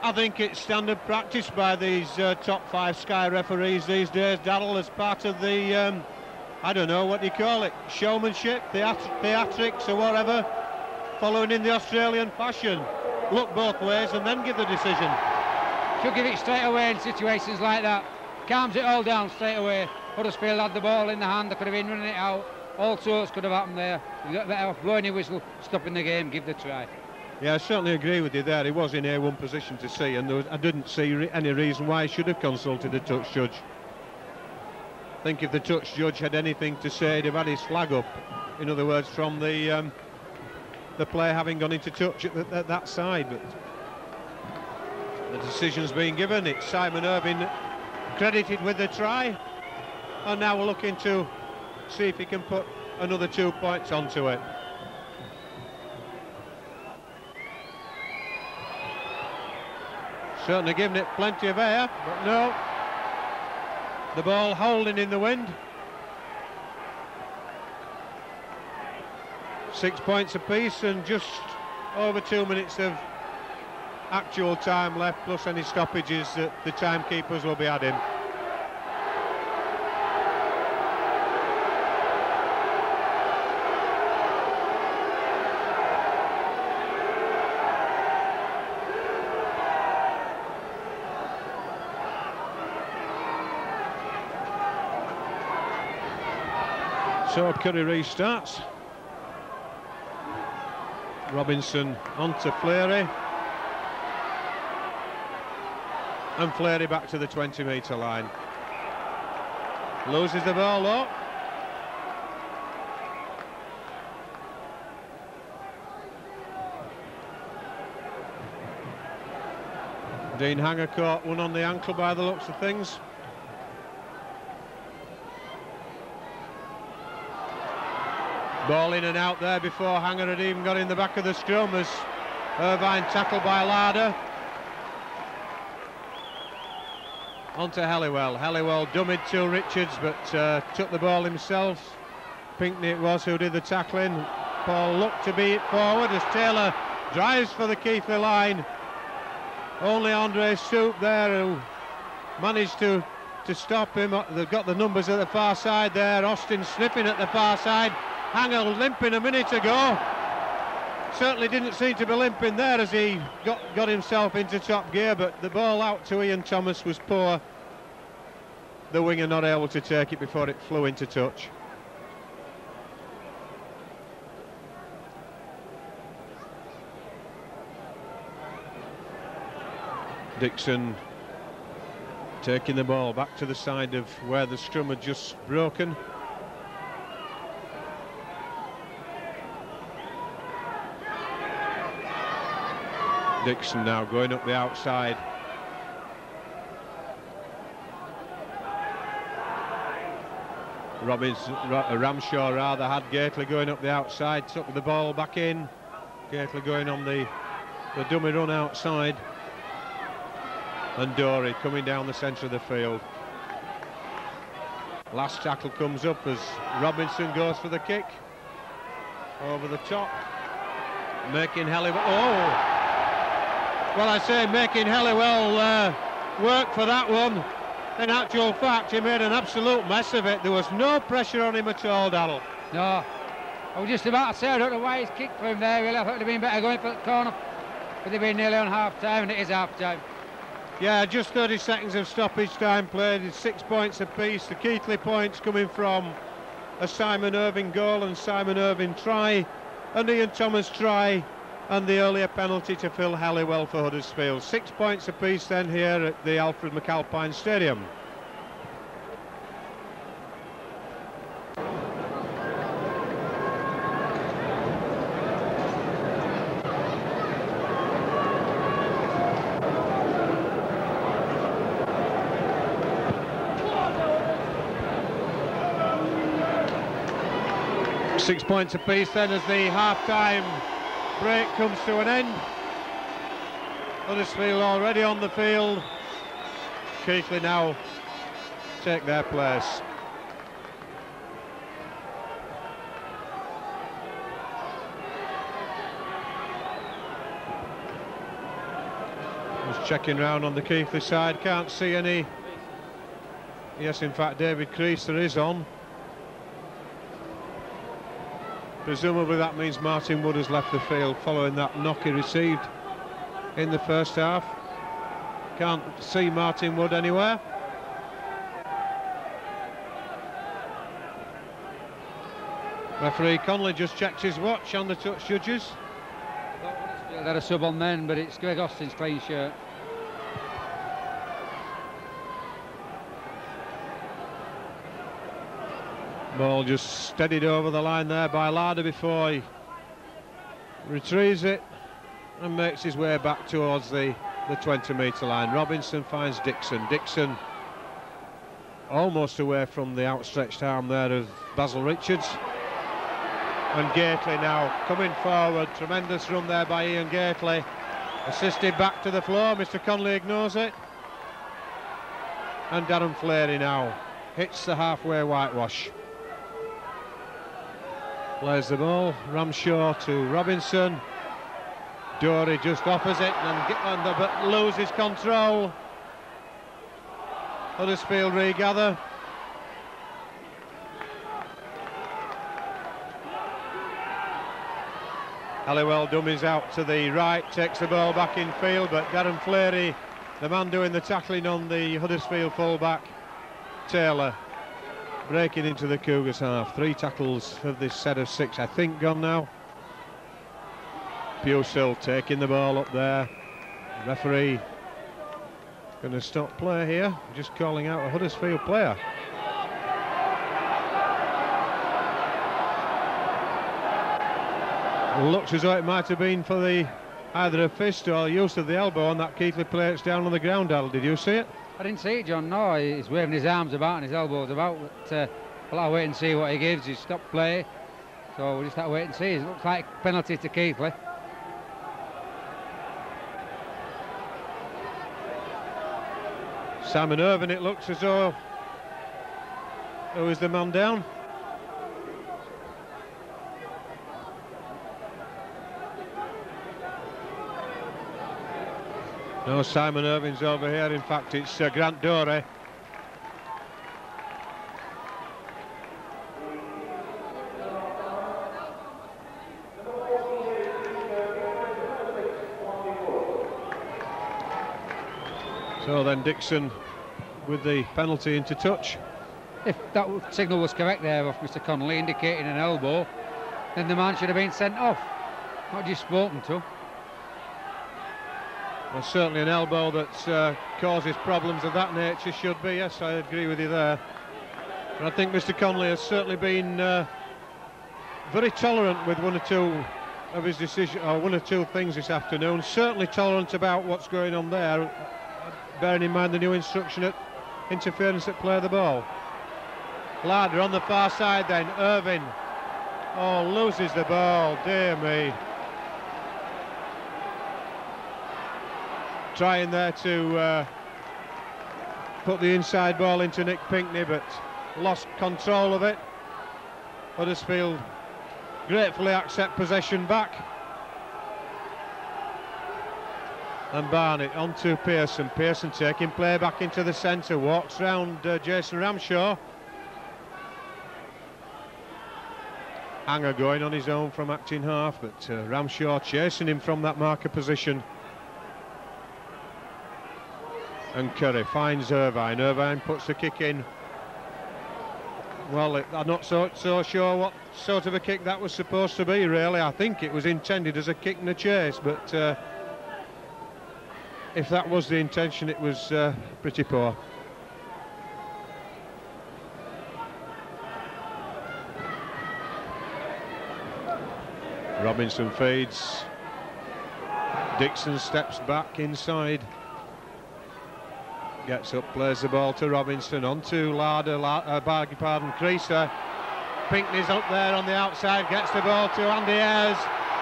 S1: I think it's standard practice by these top 5 Sky referees these days, Daryl, as part of the, I don't know, what do you call it, showmanship, theatrics or whatever, following in the Australian fashion. Look both ways and then give the decision.
S2: Should give it straight away in situations like that. Calms it all down straight away. Huddersfield had the ball in the hand, they could have been running it out. All sorts could have happened there. You got better off blowing your whistle, stopping the game, give the try.
S1: Yeah, I certainly agree with you there. He was in A1 position to see, and I didn't see any reason why he should have consulted the touch judge. I think if the touch judge had anything to say, he'd have had his flag up. In other words, from the player having gone into touch at that side. But the decision's been given. It's Simon Irving credited with the try, and now we're looking to see if he can put another 2 points onto it. Certainly giving it plenty of air, but no. The ball holding in the wind. 6 points apiece and just over 2 minutes of actual time left, plus any stoppages that the timekeepers will be adding. So Curry restarts. Robinson onto Fleury. And Fleury back to the 20-metre line. Loses the ball though. Dean Hanger caught one on the ankle by the looks of things. Ball in and out there before Hanger had even got in the back of the scrum as Irvine tackled by Larder. Onto Helliwell. Helliwell dummied to Richards but took the ball himself. Pinkney it was who did the tackling. Paul looked to beat it forward as Taylor drives for the Keighley line. Only Andre Soup there who managed to stop him. They've got the numbers at the far side there. Austin sniffing at the far side. Hanger limping a minute ago. Certainly didn't seem to be limping there as he got himself into top gear, but the ball out to Ian Thomas was poor. The winger not able to take it before it flew into touch. Dixon taking the ball back to the side of where the scrum had just broken. Dixon now going up the outside. Ramshaw rather had Gately going up the outside, took the ball back in. Gately going on the dummy run outside. And Dory coming down the centre of the field. Last tackle comes up as Robinson goes for the kick. Over the top. Making Helliwell. Oh! Well, I say making Helliwell work for that one. In actual fact, he made an absolute mess of it. There was no pressure on him at all, Darrell.
S2: No. I was just about to say, I don't know why he's kicked for him there, really. I thought it would have been better going for the corner. But they've been nearly on half-time, and it is half-time. Yeah, just 30 seconds of stoppage time played. It's 6 points apiece. The Keighley points coming from a Simon Irving goal and Simon Irving try, and Ian Thomas try, and the earlier penalty to Phil Halliwell for Huddersfield. 6 points apiece then here at the Alfred McAlpine Stadium. Six points apiece then as the half-time break comes to an end. Huddersfield already on the field. Keighley now take their place. Just checking round on the Keighley side, can't see any. Yes, in fact, David Creaser is on. Presumably that means Martin Wood has left the field following that knock he received in the first half. Can't see Martin Wood anywhere. Referee Conley just checked his watch on the touch judges. that they're a sub on then, but it's Greg Austin's clean shirt.
S1: Ball just steadied over the line there by Larder before he retrieves it and makes his way back towards the 20-metre line. Robinson finds Dixon. Dixon almost away from the outstretched arm there of Basil Richards. And Gately now coming forward. Tremendous run there by Ian Gately. Assisted back to the floor. Mr. Connolly ignores it. And Darren Fleary now hits the halfway whitewash. Plays the ball. Ramshaw to Robinson. Dory just offers it but loses control. Huddersfield regather. Halliwell dummies out to the right, takes the ball back in field, but Darren Fleary, the man doing the tackling on the Huddersfield fullback, Taylor, breaking into the Cougars half. 3 tackles of this set of 6, I think, gone now. Pusil taking the ball up there. The referee going to stop play here, just calling out a Huddersfield player. Looks as though it might have been for either a fist or use of the elbow on that Keighley player that's down on the ground. Al, did you see it?
S2: I didn't see it, John. No, he's waving his arms about and his elbows about. But we'll have to wait and see what he gives. He's stopped play, so we'll just have to wait and see. It looks like penalty to Keighley.
S1: Simon Irvine, it looks as though, who is the man down? No, Simon Irvine's over here. In fact, it's Grant Dory. So then Dixon with the penalty into touch.
S2: If that signal was correct there of Mr. Connolly indicating an elbow, then the man should have been sent off, not just spoken to.
S1: Well, certainly an elbow that causes problems of that nature should be. Yes, I agree with you there. But I think Mr. Connolly has certainly been very tolerant with one or two of his decisions, or one or two things this afternoon. Certainly tolerant about what's going on there, bearing in mind the new instruction at interference at play of the ball. Larder on the far side then. Irvine. Oh, loses the ball. Dear me. Trying there to put the inside ball into Nick Pinkney, but lost control of it. Huddersfield gratefully accept possession back. And Barnett on to Pearson. Pearson taking play back into the centre, walks round Jason Ramshaw. Hanger going on his own from acting half, but Ramshaw chasing him from that marker position. And Curry finds Irvine. Irvine puts the kick in. Well, I'm not so sure what sort of a kick that was supposed to be, really. I think it was intended as a kick and a chase, but if that was the intention, it was pretty poor. Robinson feeds. Dixon steps back inside. Gets up, plays the ball to Robinson, on to Larder, beg your pardon, Creaser. Pinkney's up there on the outside, gets the ball to Andy Ayres.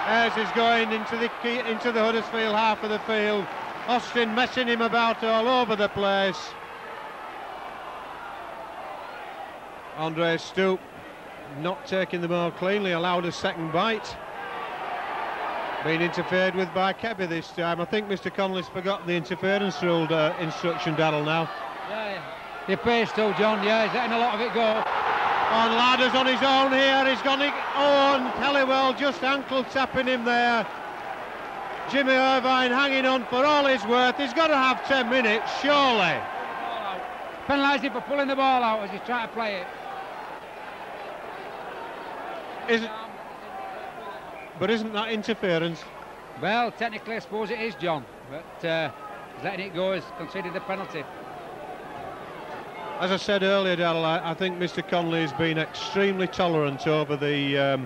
S1: Ayres is going into the Huddersfield half of the field. Austin messing him about all over the place. Andre Stoop not taking the ball cleanly, allowed a second bite. Being interfered with by Kebby this time. I think Mr. Connolly's forgotten the interference rule instruction, Darrell, now.
S2: Yeah, he appears to, John. Yeah, he's letting a lot of it go.
S1: On Larder's on his own here. He's gone. Oh, and Halliwell just ankle tapping him there. Jimmy Irvine hanging on for all his worth. He's got to have 10 minutes, surely.
S2: Penalised him for pulling the ball out as he's trying to play it.
S1: But isn't that interference?
S2: Well, technically I suppose it is, John, but letting it go is considered a penalty.
S1: As I said earlier, Darrell, I think Mr. Connolly has been extremely tolerant over the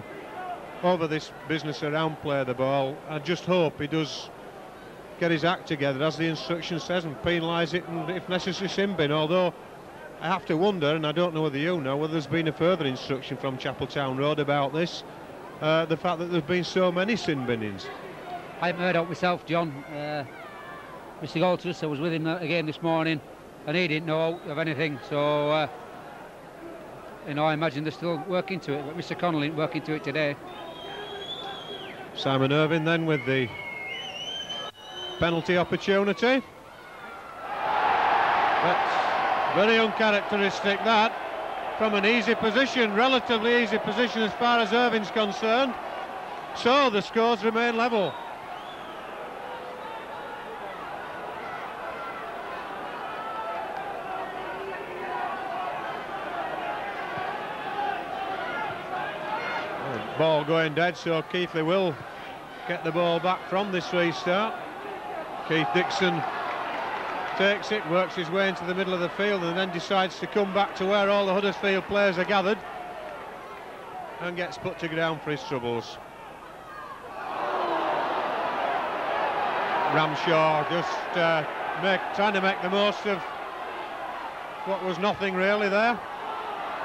S1: over this business around play of the ball. I just hope he does get his act together, as the instruction says, and penalise it, and if necessary sin bin. Although I have to wonder, and I don't know whether you know, whether there's been a further instruction from Chapeltown Road about this, the fact that there's been so many sin binnings.
S2: I haven't heard of it myself, John. Mr. Goldsworth, I was with him again this morning, and he didn't know of anything, so you know, I imagine they're still working to it, but Mr. Connolly ain't working to it today.
S1: Simon Irvine then with the penalty opportunity. That's very uncharacteristic, that, from an easy position, relatively easy position as far as Irvine's concerned. So the scores remain level. Ball going dead, so Keighley will get the ball back from this restart. Keith Dixon takes it, works his way into the middle of the field, and then decides to come back to where all the Huddersfield players are gathered, and gets put to ground for his troubles. Ramshaw just trying to make the most of what was nothing really there.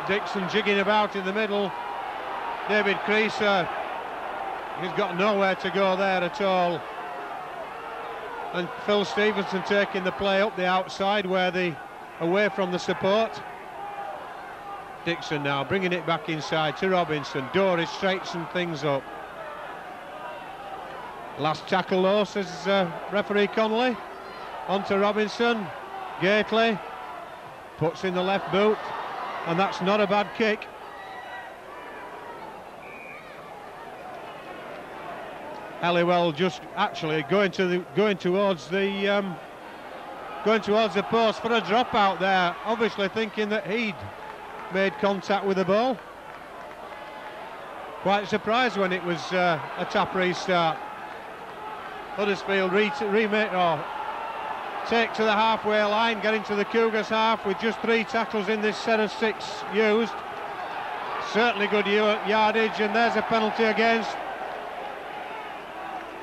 S1: Dixon jigging about in the middle. David Creaser, he's got nowhere to go there at all. And Phil Stevenson taking the play up the outside, away from the support. Dixon now bringing it back inside to Robinson. Dory straightens things up. Last tackle though, says referee Connolly. On to Robinson. Gately puts in the left boot, and that's not a bad kick. Halliwell just actually going towards the post for a drop out there, obviously thinking that he'd made contact with the ball. Quite surprised when it was a tap restart. Huddersfield take to the halfway line, getting to the Cougars half with just 3 tackles in this set of 6 used. Certainly good yardage, and there's a penalty against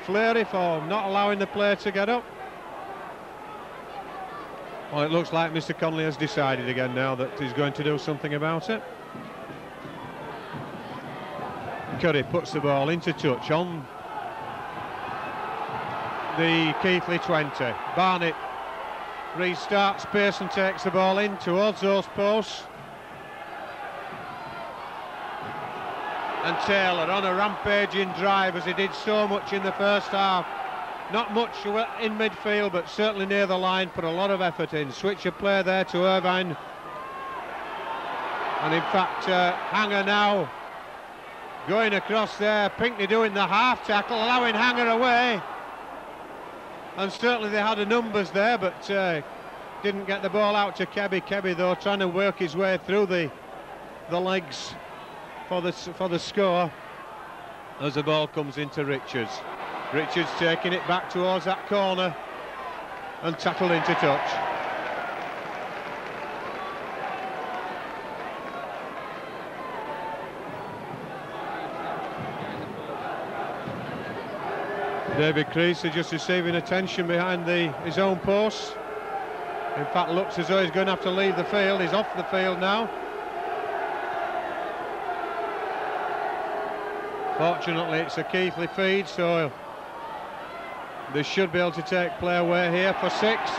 S1: Fleury for not allowing the player to get up. Well, it looks like Mr. Connolly has decided again now that he's going to do something about it. Curry puts the ball into touch on the Keighley 20. Barnett restarts, Pearson takes the ball in towards those posts. And Taylor on a rampaging drive, as he did so much in the first half. Not much in midfield, but certainly near the line, put a lot of effort in. Switch of play there to Irvine. And in fact, Hanger now going across there. Pinkney doing the half tackle, allowing Hanger away. And certainly they had the numbers there, but didn't get the ball out to Kebby. Kebby, though, trying to work his way through the legs for the score, as the ball comes into Richards. Richards taking it back towards that corner and tackled into touch. David Creaser just receiving attention behind his own post. In fact, looks as though he's going to have to leave the field. He's off the field now. Fortunately, it's a Keighley feed, so they should be able to take play away here for 6.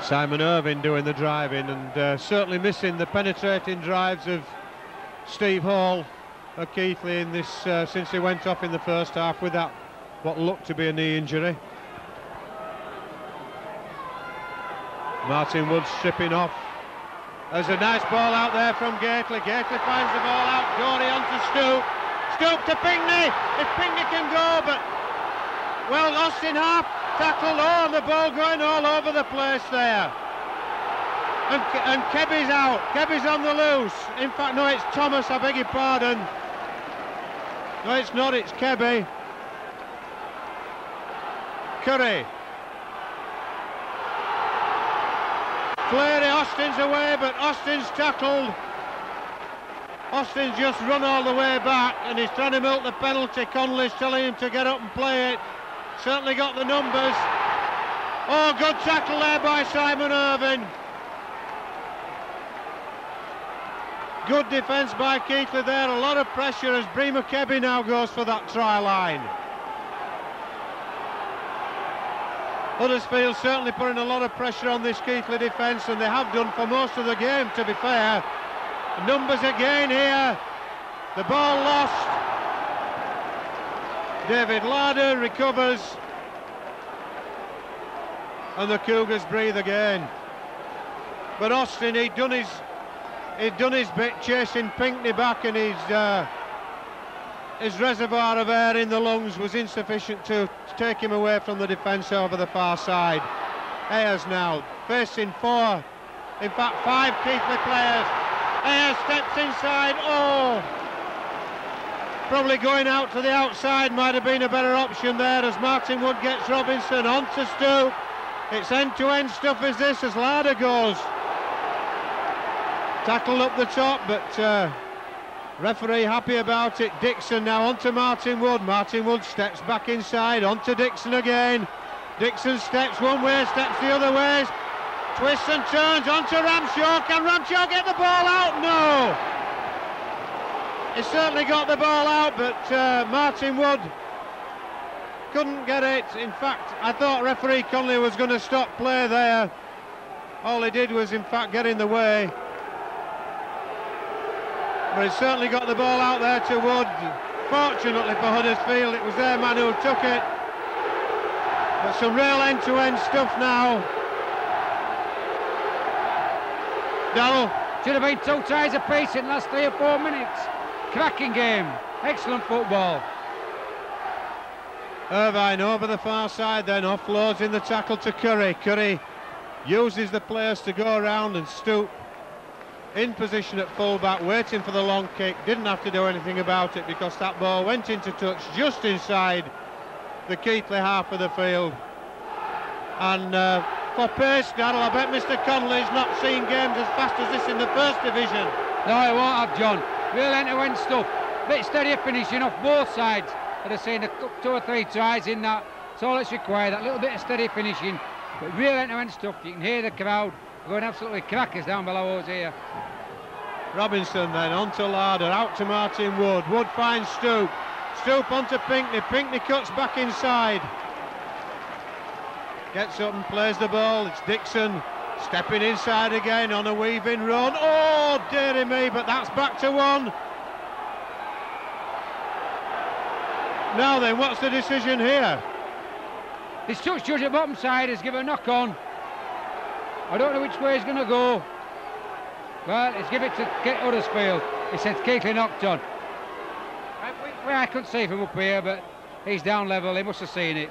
S1: Simon Irvine doing the driving, and certainly missing the penetrating drives of Steve Hall at Keighley in this since he went off in the first half with that what looked to be a knee injury. Martin Wood stripping off. There's a nice ball out there from Gately. Gately finds the ball out. Dory on to Stoop. Stoop to Pinkney. If Pinkney can go, but well lost in half. Tackled on, the ball going all over the place there. And Kebbie's out. Kebbie's on the loose. In fact, no, it's Thomas, I beg your pardon. No, it's not, it's Kebbie. Curry. Fleury, Austin's away, but Austin's tackled. Austin's just run all the way back, and he's trying to milk the penalty. Conley's telling him to get up and play it. Certainly got the numbers. Oh, good tackle there by Simon Irvine. Good defence by Keighley there. A lot of pressure as Bremer Kebbie now goes for that try line. Huddersfield certainly putting a lot of pressure on this Keighley defence, and they have done for most of the game, to be fair. Numbers again here. The ball lost. David Larder recovers. And the Cougars breathe again. But Austin, he'd done his bit chasing Pinckney back, and his reservoir of air in the lungs was insufficient to take him away from the defence over the far side. Ayers now facing four, in fact 5 Keighley players. Ayers steps inside. Oh, probably going out to the outside might have been a better option there, as Martin Wood gets Robinson onto Stoop. It's end-to-end stuff as this, as Larder goes. Tackled up the top, but referee happy about it. Dixon now onto Martin Wood. Martin Wood steps back inside, onto Dixon again. Dixon steps one way, steps the other way. Twists and turns onto Ramshaw. Can Ramshaw get the ball out? No! He certainly got the ball out, but Martin Wood couldn't get it. In fact, I thought referee Conley was going to stop play there. All he did was in fact get in the way. But he certainly got the ball out there to Wood. Fortunately for Huddersfield, it was their man who took it. But some real end-to-end stuff now. Darrell.
S2: Should have been 2 tries apiece in the last 3 or 4 minutes. Cracking game. Excellent football.
S1: Irvine over the far side, then offloads in the tackle to Curry. Curry uses the players to go around, and Stoop in position at full-back, waiting for the long kick. Didn't have to do anything about it because that ball went into touch just inside the Keighley half of the field. And for pace, Darrell, I bet Mr Conley's not seen games as fast as this in the first division.
S2: No, he won't have, John. Real end-to-end stuff. Bit steadier finishing off both sides. I'd have seen 2 or 3 tries in that. That's all it's required, that little bit of steady finishing. But real end-to-end stuff. You can hear the crowd going absolutely crackers down below us here.
S1: Robinson then onto Larder, out to Martin Wood. Wood finds Stoop. Stoop onto Pinckney. Pinckney cuts back inside. Gets up and plays the ball. It's Dixon stepping inside again on a weaving run. Oh, dearie me, but that's back to 1. Now then, what's the decision here?
S2: This touch judge at bottom side has given a knock on. I don't know which way he's going to go. Well, he's given it to Huddersfield. He said Keighley knocked on. I couldn't see from up here, but he's down level. He must have seen it.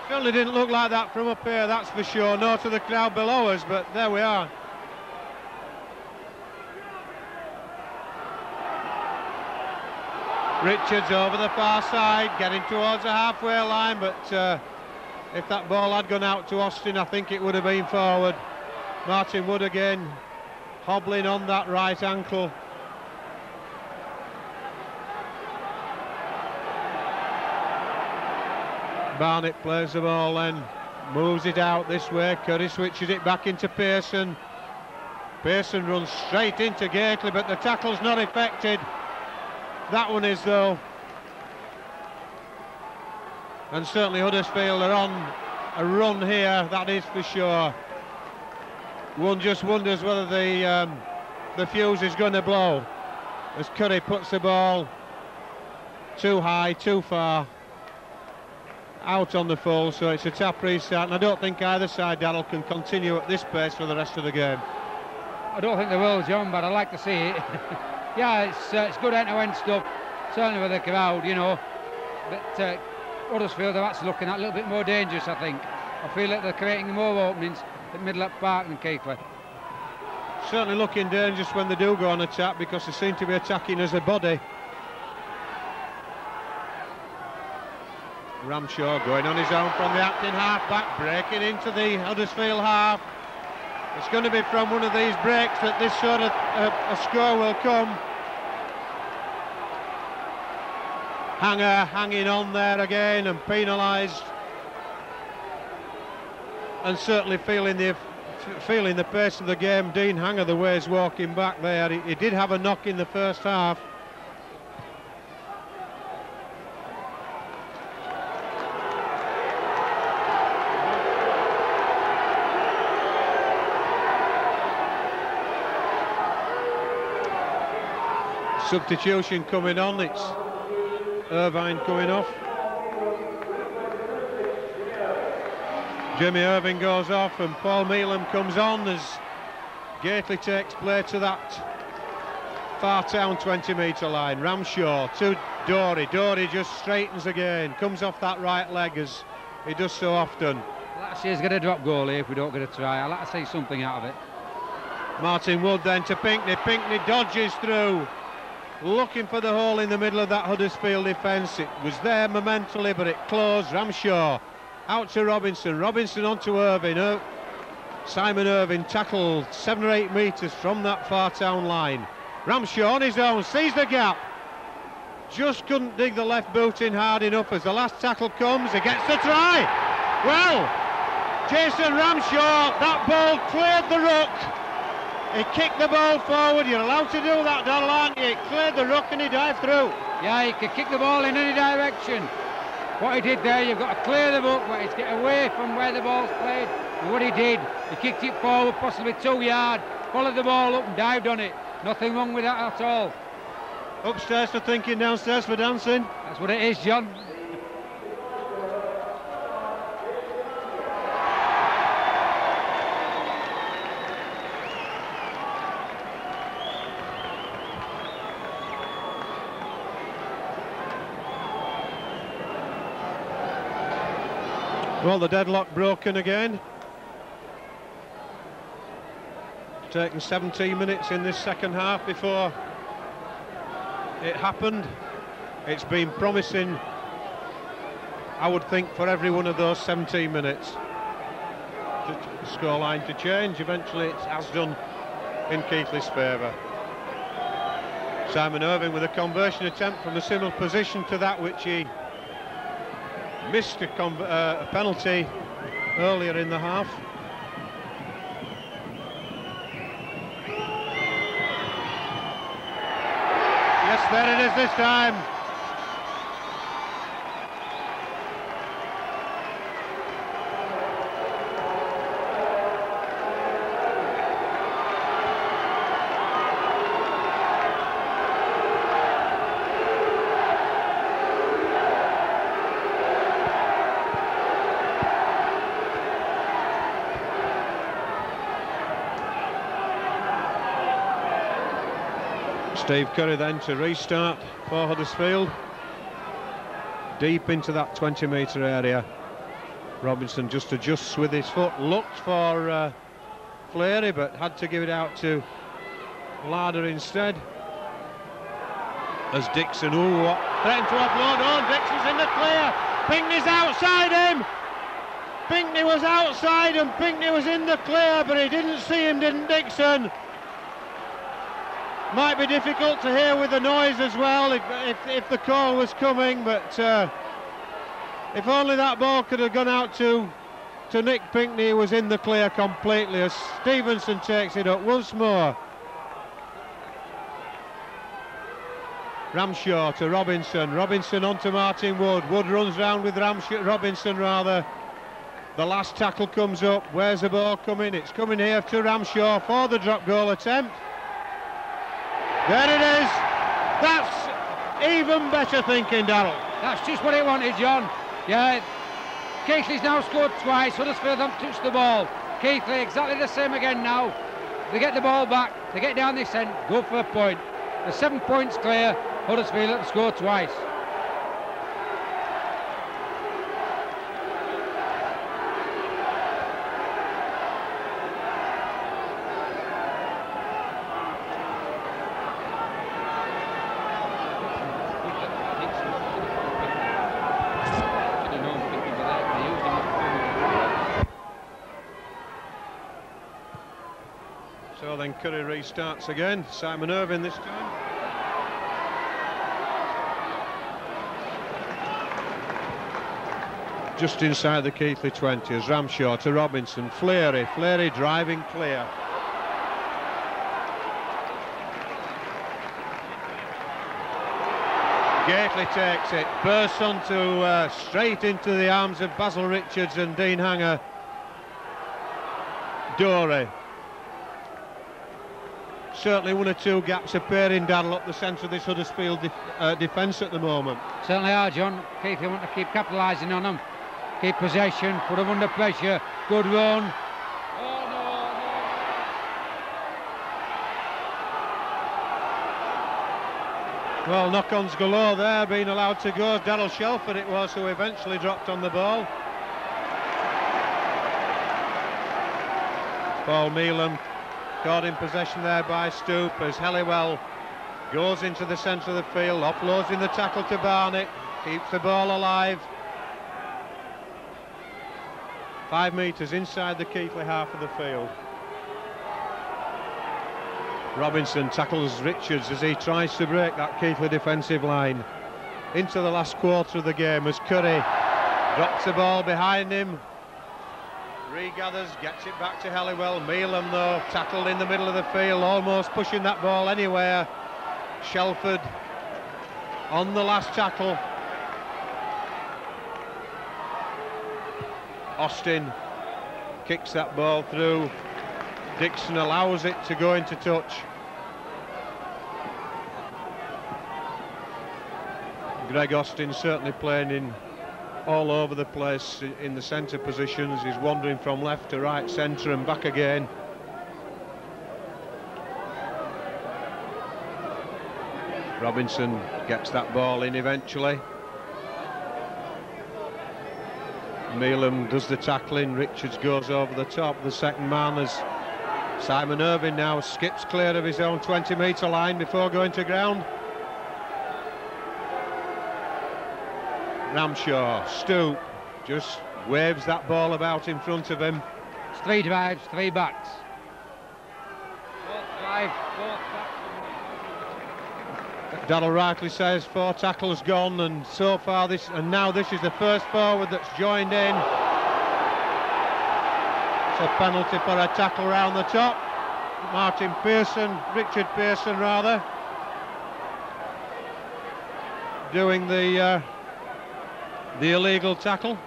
S1: Certainly didn't look like that from up here, that's for sure. No to the crowd below us, but there we are. Richards over the far side, getting towards the halfway line, but if that ball had gone out to Austin, I think it would have been forward. Martin Wood again, hobbling on that right ankle. Barnett plays the ball then, moves it out this way. Curry switches it back into Pearson. Pearson runs straight into Gately, but the tackle's not effected. That one is, though. And certainly Huddersfield are on a run here, that is for sure. One just wonders whether the fuse is going to blow as Curry puts the ball too high, too far, out on the full, so it's a tap restart, and I don't think either side, Darrell, can continue at this pace for the rest of the game.
S2: I don't think they will, John, but I'd like to see it. Yeah, it's good end-to-end stuff, certainly with the crowd, you know. But Huddersfield are actually looking at a little bit more dangerous, I think. I feel like they're creating more openings at Middle Park than Keighley.
S1: certainly looking dangerous when they do go on attack, because they seem to be attacking as a body. Ramshaw going on his own from the acting half-back, breaking into the Huddersfield half. It's going to be from one of these breaks that this sort of a score will come. Hanger hanging on there again and penalised, and certainly feeling the pace of the game. Dean Hanger, the way he's walking back there, he did have a knock in the first half. Substitution coming on, it's Irvine coming off. Jimmy Irvine goes off and Paul Meelan comes on as Keighley takes play to that far town 20-metre line. Ramshaw to Dory. Dory just straightens again, comes off that right leg as he does so often.
S2: I'd like to see us get a drop goal here if we don't get a try. I'd like to see something out of it.
S1: Martin Wood then to Pinckney. Pinckney dodges through, looking for the hole in the middle of that Huddersfield defence. It was there momentarily, but it closed. Ramshaw out to Robinson. Robinson onto Irvine. Simon Irvine tackled 7 or 8 metres from that far town line. Ramshaw on his own, sees the gap. Just couldn't dig the left boot in hard enough as the last tackle comes. He gets the try. Well, Jason Ramshaw, that ball cleared the ruck. He kicked the ball forward. You're allowed to do that, Donald, aren't you? He cleared the ruck and he dived through.
S2: Yeah, he could kick the ball in any direction. What he did there, you've got to clear the ruck, but it's get away from where the ball's played. And what he did, he kicked it forward, possibly 2 yards, followed the ball up and dived on it. Nothing wrong with that at all.
S1: Upstairs for thinking, downstairs for dancing.
S2: That's what it is, John.
S1: Well, the deadlock broken again. Taken 17 minutes in this second half before it happened. It's been promising, I would think, for every one of those 17 minutes. The scoreline to change. Eventually it has done in Keighley's favour. Simon Irvine with a conversion attempt from a similar position to that which he missed a penalty earlier in the half. Yes, there it is this time. Steve Curry then to restart for Huddersfield. Deep into that 20-metre area. Robinson just adjusts with his foot. Looked for Fleary, but had to give it out to Larder instead. As Dixon, threatened to offload. Oh, Dixon's in the clear. Pinckney's outside him. Pinckney was outside and Pinckney was in the clear, but he didn't see him, didn't Dixon? Might be difficult to hear with the noise as well if the call was coming, but if only that ball could have gone out to Nick Pinckney, who was in the clear completely, as Stevenson takes it up once more. Ramshaw to Robinson. Robinson on to Martin Wood. Wood runs round with Robinson rather. The last tackle comes up. Where's the ball coming? It's coming here to Ramshaw for the drop goal attempt. There it is. That's even better thinking, Darrell.
S2: That's just what he wanted, John. Yeah, Keighley's now scored twice. Huddersfield haven't touched the ball. Keighley exactly the same again now. They get the ball back, they get down this end, go for a point. The 7 points clear. Huddersfield have scored twice.
S1: Curry restarts again. Simon Irvine this time. Just inside the Keighley 20 as Ramshaw to Robinson. Fleary driving clear. Gately takes it, bursts onto straight into the arms of Basil Richards and Dean Hanger. Dorey. Certainly one or two gaps appearing, Daryl, up the centre of this Huddersfield defence at the moment.
S2: Certainly are, John. Keighley want to keep capitalising on them. Keep possession, put them under pressure. Good run. Oh, no.
S1: Well, knock-ons galore there, being allowed to go. Daryl Shelford it was who eventually dropped on the ball. Paul Meelan caught in possession there by Stoop as Helliwell goes into the centre of the field, offloads in the tackle to Barnett, keeps the ball alive. 5 metres inside the Keighley half of the field. Robinson tackles Richards as he tries to break that Keighley defensive line. Into the last quarter of the game as Curry drops the ball behind him. Regathers, gets it back to Helliwell. Meelan though, tackled in the middle of the field, almost pushing that ball anywhere. Shelford on the last tackle. Austin kicks that ball through. Dixon allows it to go into touch. Greg Austin certainly playing in all over the place in the centre positions. He's wandering from left to right centre and back again. Robinson gets that ball in eventually. Meelan does the tackling. Richards goes over the top. The second man as Simon Irvine now skips clear of his own 20-metre line before going to ground. Ramshaw, Stoop, just waves that ball about in front of him.
S2: It's 3 drives, 3 backs. 4 drives, 4 backs.
S1: Daryl rightly says 4 tackles gone, and so far now this is the first forward that's joined in. It's a penalty for a tackle round the top. Richard Pearson rather, doing the illegal tackle.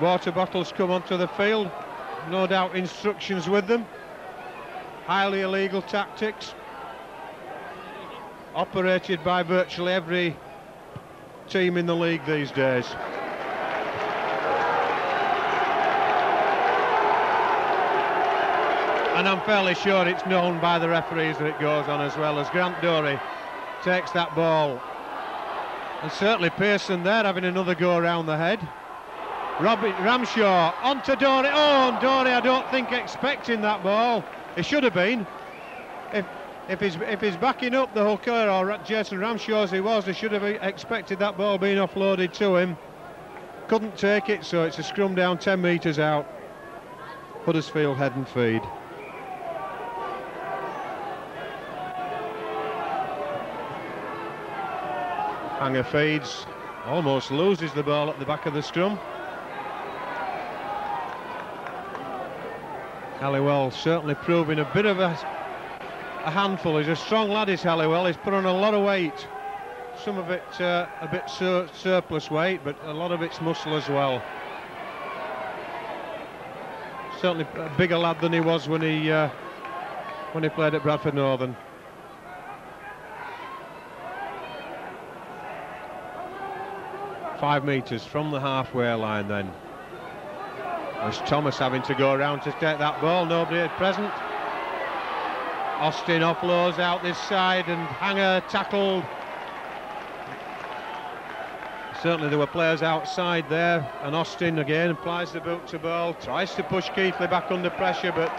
S1: Water bottles come onto the field, no doubt instructions with them. Highly illegal tactics, operated by virtually every team in the league these days. And I'm fairly sure it's known by the referees that it goes on as well, as Grant Dorey takes that ball. And certainly Pearson there having another go around the head. Ramshaw onto Dorey. Oh, and Dorey I don't think expecting that ball. It should have been. If he's backing up the hooker, or Jason Ramshaw as he was, he should have expected that ball being offloaded to him. Couldn't take it, so it's a scrum down 10 metres out. Huddersfield head and feed. Hanger feeds, almost loses the ball at the back of the scrum. Helliwell certainly proving a bit of a handful. He's a strong lad, is Helliwell. He's put on a lot of weight. Some of it a bit surplus weight, but a lot of it's muscle as well. Certainly a bigger lad than he was when he played at Bradford Northern. Five metres from the halfway line then. As Thomas having to go around to take that ball, nobody at present. Austin offloads out this side and Hanger tackled. Certainly there were players outside there, and Austin again applies the boot to ball, tries to push Keighley back under pressure, but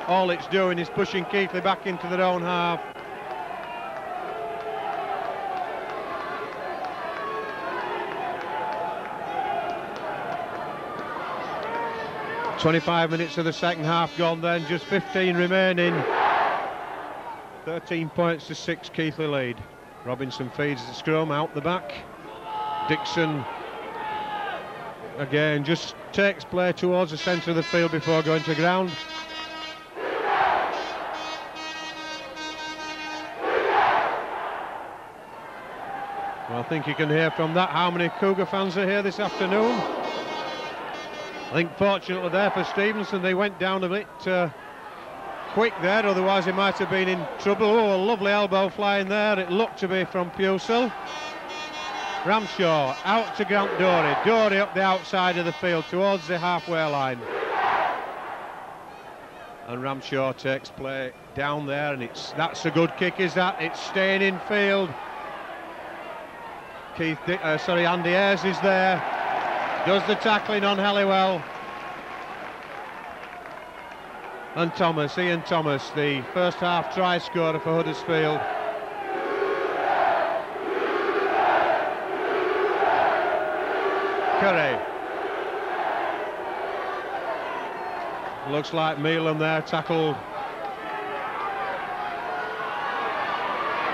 S1: all it's doing is pushing Keighley back into their own half. 25 minutes of the second half gone then, just 15 remaining. 13 points to 6, Keighley lead. Robinson feeds the scrum out the back. Dixon again just takes play towards the centre of the field before going to ground. Well, I think you can hear from that how many Cougar fans are here this afternoon. I think fortunately there for Stevenson, they went down a bit quick there, otherwise he might have been in trouble. Oh, a lovely elbow flying there. It looked to be from Pusel. Ramshaw out to Grant Dory. Dory up the outside of the field towards the halfway line. And Ramshaw takes play down there, and that's a good kick, is that? It's staying in field. Andy Ayres is there. Does the tackling on Halliwell. And Ian Thomas, the first half try scorer for Huddersfield. Curry. Looks like Meelan there tackled.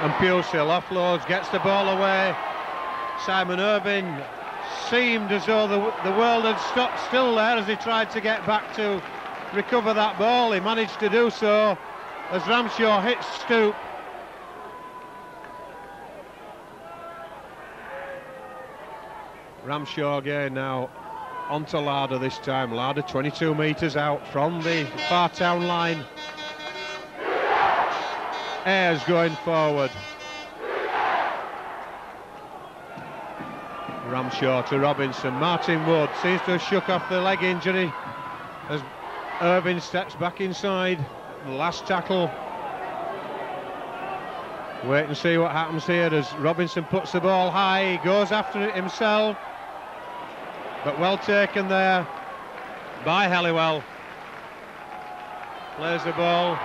S1: And Pusel offloads, gets the ball away. Simon Irvine seemed as though the world had stopped still there as he tried to get back to recover that ball. He managed to do so as Ramshaw hits Stoop. Ramshaw again now onto Larder this time. Larder 22 metres out from the far town line. Ayres going forward. Ramshaw to Robinson. Martin Wood seems to have shook off the leg injury as Irvine steps back inside. The last tackle. Wait and see what happens here as Robinson puts the ball high. He goes after it himself, but well taken there by Halliwell. Plays the ball.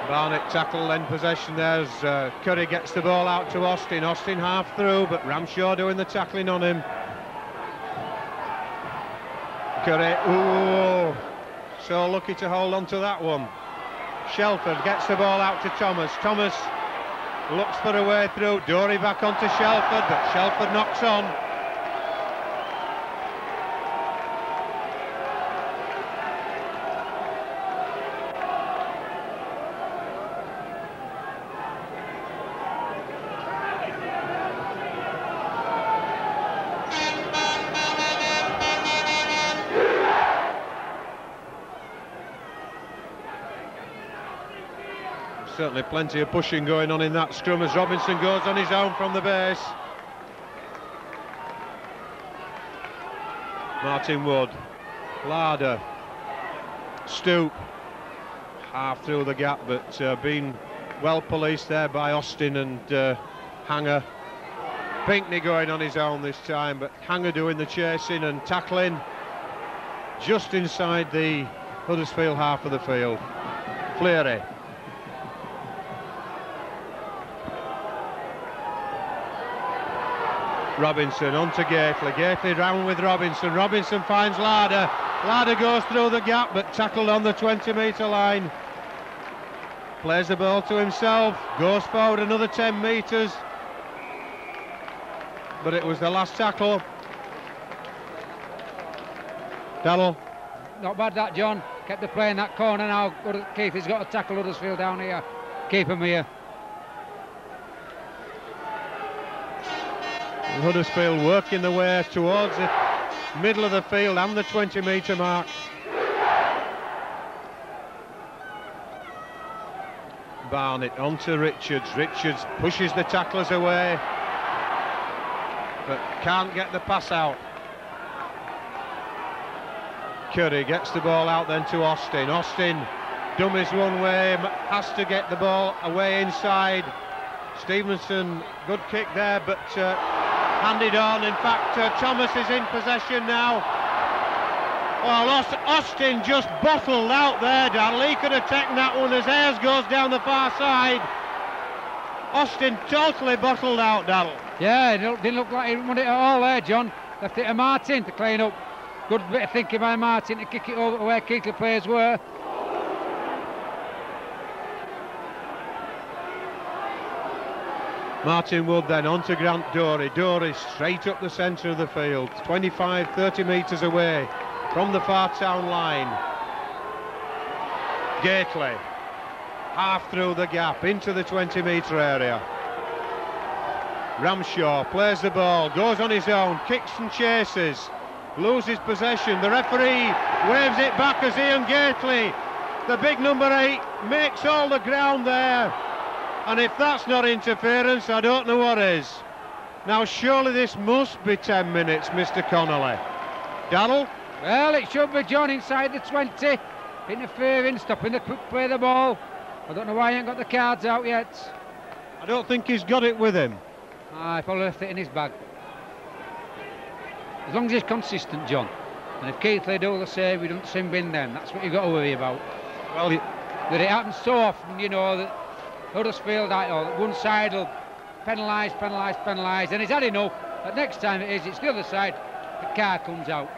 S1: Barnett tackle, then possession there as Curry gets the ball out to Austin. Austin half through, but Ramshaw doing the tackling on him. Curry, ooh, so lucky to hold on to that one. Shelford gets the ball out to Thomas. Thomas looks for a way through. Dory back onto Shelford, but Shelford knocks on. Certainly plenty of pushing going on in that scrum as Robinson goes on his own from the base. Martin Wood, Larder, Stoop, half through the gap, but being well policed there by Austin and Hanger. Pinckney going on his own this time, but Hanger doing the chasing and tackling just inside the Huddersfield half of the field. Fleary. Robinson on to Gately. Gately round with Robinson. Robinson finds Larder. Larder goes through the gap, but tackled on the 20-metre line. Plays the ball to himself. Goes forward another 10 metres. But it was the last tackle. Dallel.
S2: Not bad that, John. Kept the play in that corner now. Keith has got to tackle Huddersfield down here. Keep him here.
S1: Huddersfield working their way towards the middle of the field and the 20-metre mark. Barnett onto Richards. Richards pushes the tacklers away, but can't get the pass out. Curry gets the ball out then to Austin. Austin dummies one way, has to get the ball away inside. Stevenson, good kick there, but handed on. In fact, Thomas is in possession now. Well, Austin just bottled out there, Darrell. He could have taken that one as Ayres goes down the far side. Austin totally bottled out, Darrell.
S2: Yeah, it didn't look like he wanted it at all there, John. Left it to Martin to clean up. Good bit of thinking by Martin to kick it over to where Keighley players were.
S1: Martin Wood then on to Grant Dorey. Dorey straight up the centre of the field, 25-30 metres away from the far town line. Gately, half through the gap into the 20-metre area. Ramshaw plays the ball, goes on his own, kicks and chases, loses possession. The referee waves it back as Ian Gately, the big number 8, makes all the ground there. And if that's not interference, I don't know what is. Now surely this must be 10 minutes, Mr. Connolly. Darrell?
S2: Well, it should be, John, inside the 20. Interfering, stopping the quick play of the ball. I don't know why he ain't got the cards out yet.
S1: I don't think he's got it with him.
S2: He probably left it in his bag. As long as he's consistent, John. And if Keighley do the save, we don't see him bin them. That's what you've got to worry about.
S1: Well,
S2: that it happens so often, you know, that Huddersfield, one side will penalise, and he's had enough. But next time it's the other side, the card comes out.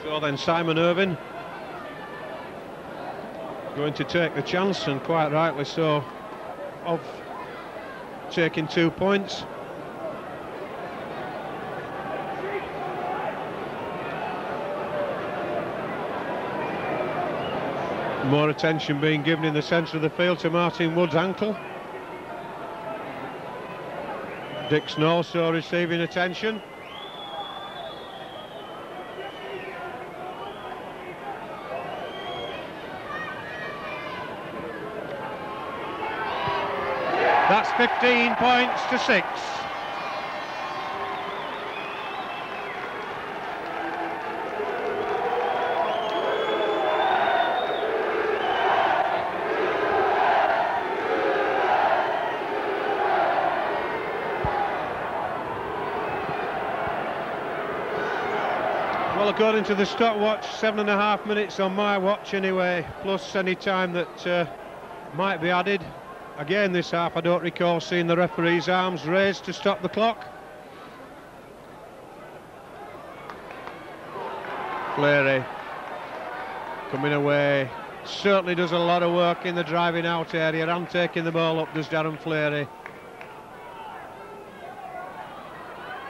S1: So then Simon Irvine going to take the chance, and quite rightly so, of taking 2 points. More attention being given in the centre of the field to Martin Wood's ankle. Dixon also receiving attention. That's 15 points to 6. Well, according to the stopwatch, 7.5 minutes on my watch anyway, plus any time that might be added. Again this half, I don't recall seeing the referee's arms raised to stop the clock. Fleury coming away, certainly does a lot of work in the driving out area and taking the ball up, does Darren Fleury.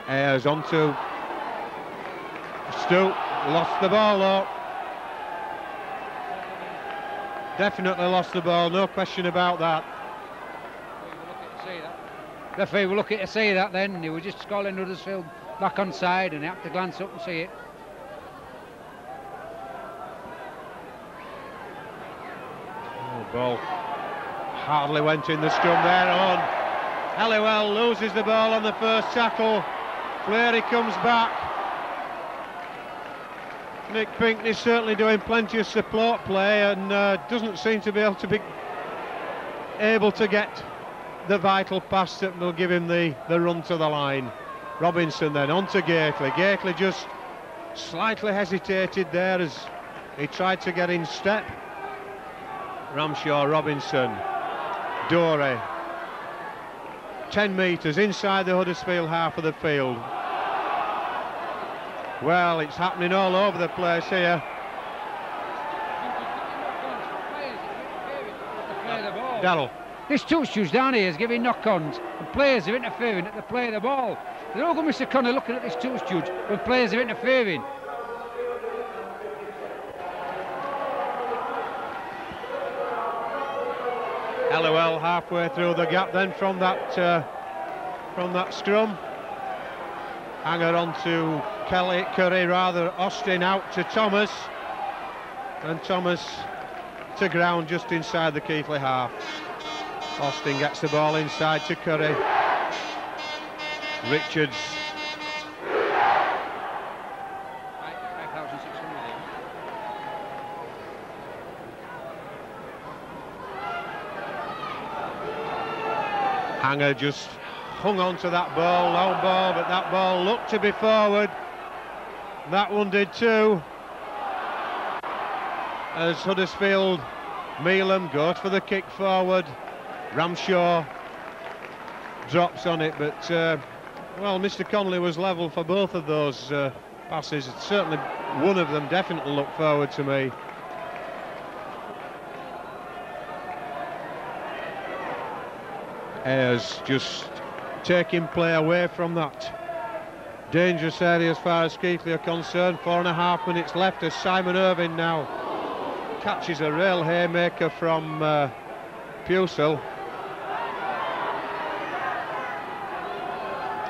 S1: Ayres onto Stoop, lost the ball though. Definitely lost the ball, no question about that.
S2: The referee were lucky to see that then. He was just calling Huddersfield back on side and he had to glance up and see it.
S1: Oh, ball hardly went in the scrum there on. Halliwell loses the ball on the first tackle. Fleury comes back. Nick Pinkney's certainly doing plenty of support play and doesn't seem to be able to get the vital pass that will give him the run to the line. Robinson then on to Gately. Gately just slightly hesitated there as he tried to get in step. Ramshaw, Robinson, Dorey. 10 metres inside the Huddersfield half of the field. Well, it's happening all over the place here. Darrell.
S2: This touch down here is giving knock-ons and players are interfering at the play of the ball. They're all going, Mr. Connor, looking at this touch judge when players are interfering.
S1: Halliwell halfway through the gap then from that scrum. Hanger on to Curry, Austin out to Thomas, and Thomas to ground just inside the Keighley half. Austin gets the ball inside to Curry. Richards. Hanger just hung on to that ball, low ball, but that ball looked to be forward. That one did too. As Huddersfield, Mealham goes for the kick forward. Ramshaw drops on it, but well, Mr. Connolly was level for both of those passes. Certainly one of them definitely looked forward to me. Ayres just taking play away from that dangerous area as far as Keighley are concerned. 4.5 minutes left as Simon Irvine now catches a real haymaker from Pusel.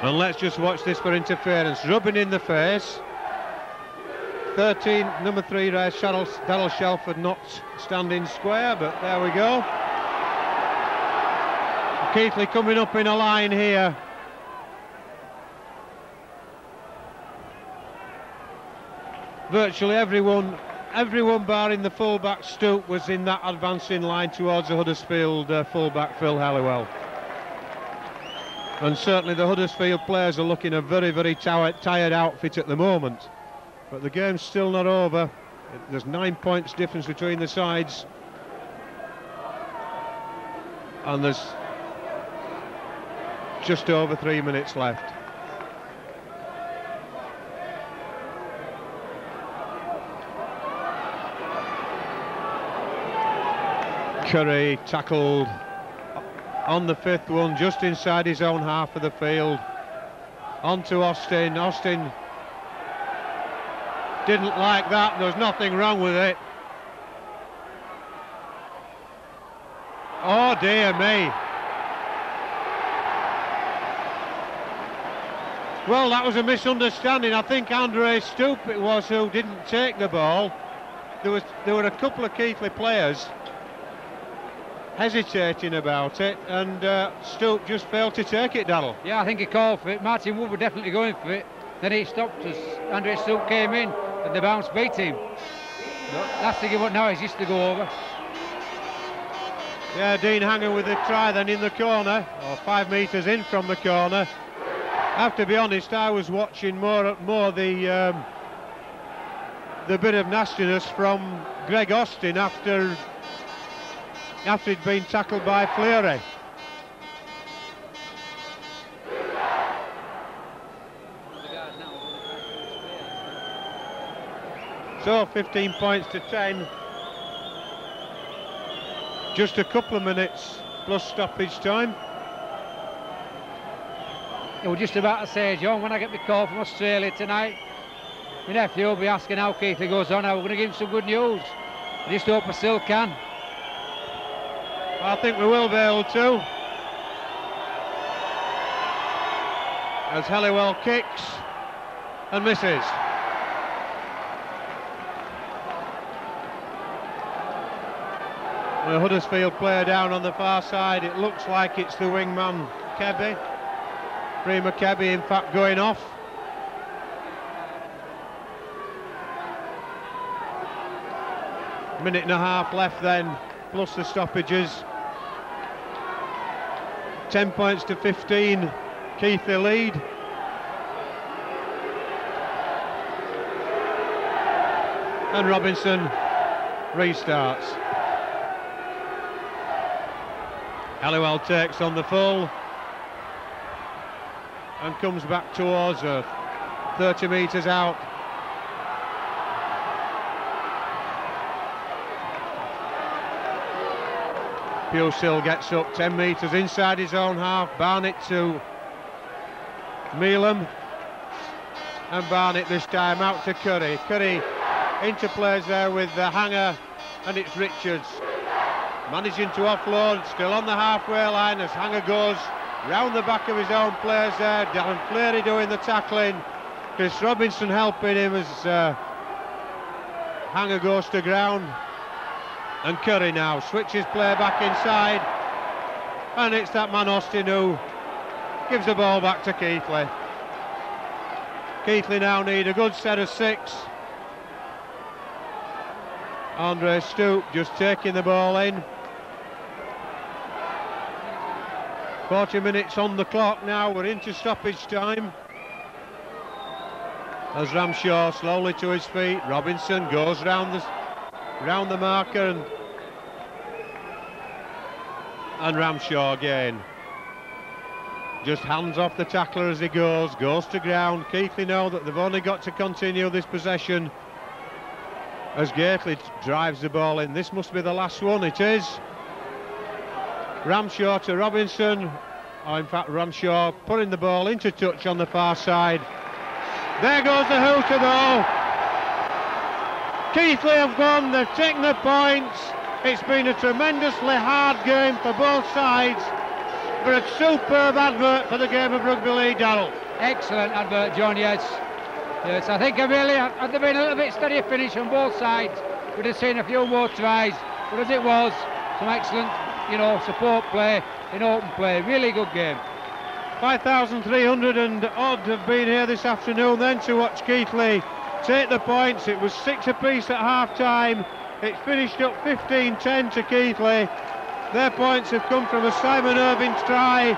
S1: And let's just watch this for interference. Rubbing in the face. 13, number 3 race, Darryl Shelford not standing square, but there we go. Keighley coming up in a line here. Virtually everyone barring the fullback Stoop was in that advancing line towards the Huddersfield fullback Phil Halliwell. And certainly the Huddersfield players are looking a very, very tired outfit at the moment. But the game's still not over. There's 9 points difference between the sides. And there's just over 3 minutes left. Curry tackled on the 5th one, just inside his own half of the field. On to Austin. Austin didn't like that. There was nothing wrong with it. Oh dear me. Well, that was a misunderstanding. I think Andre Stoop it was who didn't take the ball. There were a couple of Keighley players hesitating about it, and Stoop just failed to take it, Darryl.
S2: Yeah, I think he called for it. Martin Wood were definitely going for it. Then he stopped as Andre Stoop came in, and the bounce beat him. That's the give up now, he's used to go over.
S1: Yeah, Dean Hanger with the try then in the corner, or 5 metres in from the corner. I have to be honest, I was watching more the bit of nastiness from Greg Austin after he'd been tackled by Fleury. So 15 points to 10. Just a couple of minutes plus stoppage time.
S2: I was just about to say, John, when I get my call from Australia tonight, my nephew will be asking how Keighley goes on. Now we're going to give him some good news. I just hope I still can.
S1: I think we will be able to. As Halliwell kicks and misses. The Huddersfield player down on the far side. It looks like it's the wingman Kebby. Prima Kebby in fact going off. Minute and a half left then, plus the stoppages. 10 points to 15, Keighley lead. And Robinson restarts. Halliwell takes on the full and comes back towards her, 30 metres out. Pusel gets up 10 metres inside his own half. Barnett to Mealham, and Barnett this time out to Curry. Curry interplays there with Hanger, and it's Richards managing to offload, still on the halfway line as Hanger goes round the back of his own players there. Darren Fleury doing the tackling, Chris Robinson helping him as Hanger goes to ground. And Curry now switches play back inside, and it's that man Austin who gives the ball back to Keighley. Keighley now need a good set of 6. Andre Stoop just taking the ball in. 40 minutes on the clock now. We're into stoppage time. As Ramshaw slowly to his feet. Robinson goes round the marker and Ramshaw again. Just hands off the tackler as he goes to ground. Keighley know that they've only got to continue this possession as Gately drives the ball in. This must be the last one, it is. Ramshaw to Robinson, or in fact Ramshaw putting the ball into touch on the far side. There goes the hooter though. Keighley have won, they've taken the points. It's been a tremendously hard game for both sides, but a superb advert for the game of rugby league, Darrell.
S2: Excellent advert, John, yes. Yes, I think had there been a little bit steadier finish on both sides, we'd have seen a few more tries, but as it was, some excellent, support play in open play. Really good game.
S1: 5,300 and odd have been here this afternoon then to watch Keighley take the points. It was 6 apiece at half-time. It's finished up 15-10 to Keighley. Their points have come from a Simon Irving try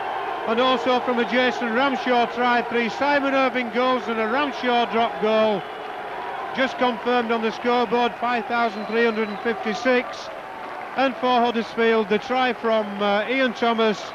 S1: and also from a Jason Ramshaw try. 3 Simon Irving goals and a Ramshaw drop goal. Just confirmed on the scoreboard, 5,356. And for Huddersfield, the try from Ian Thomas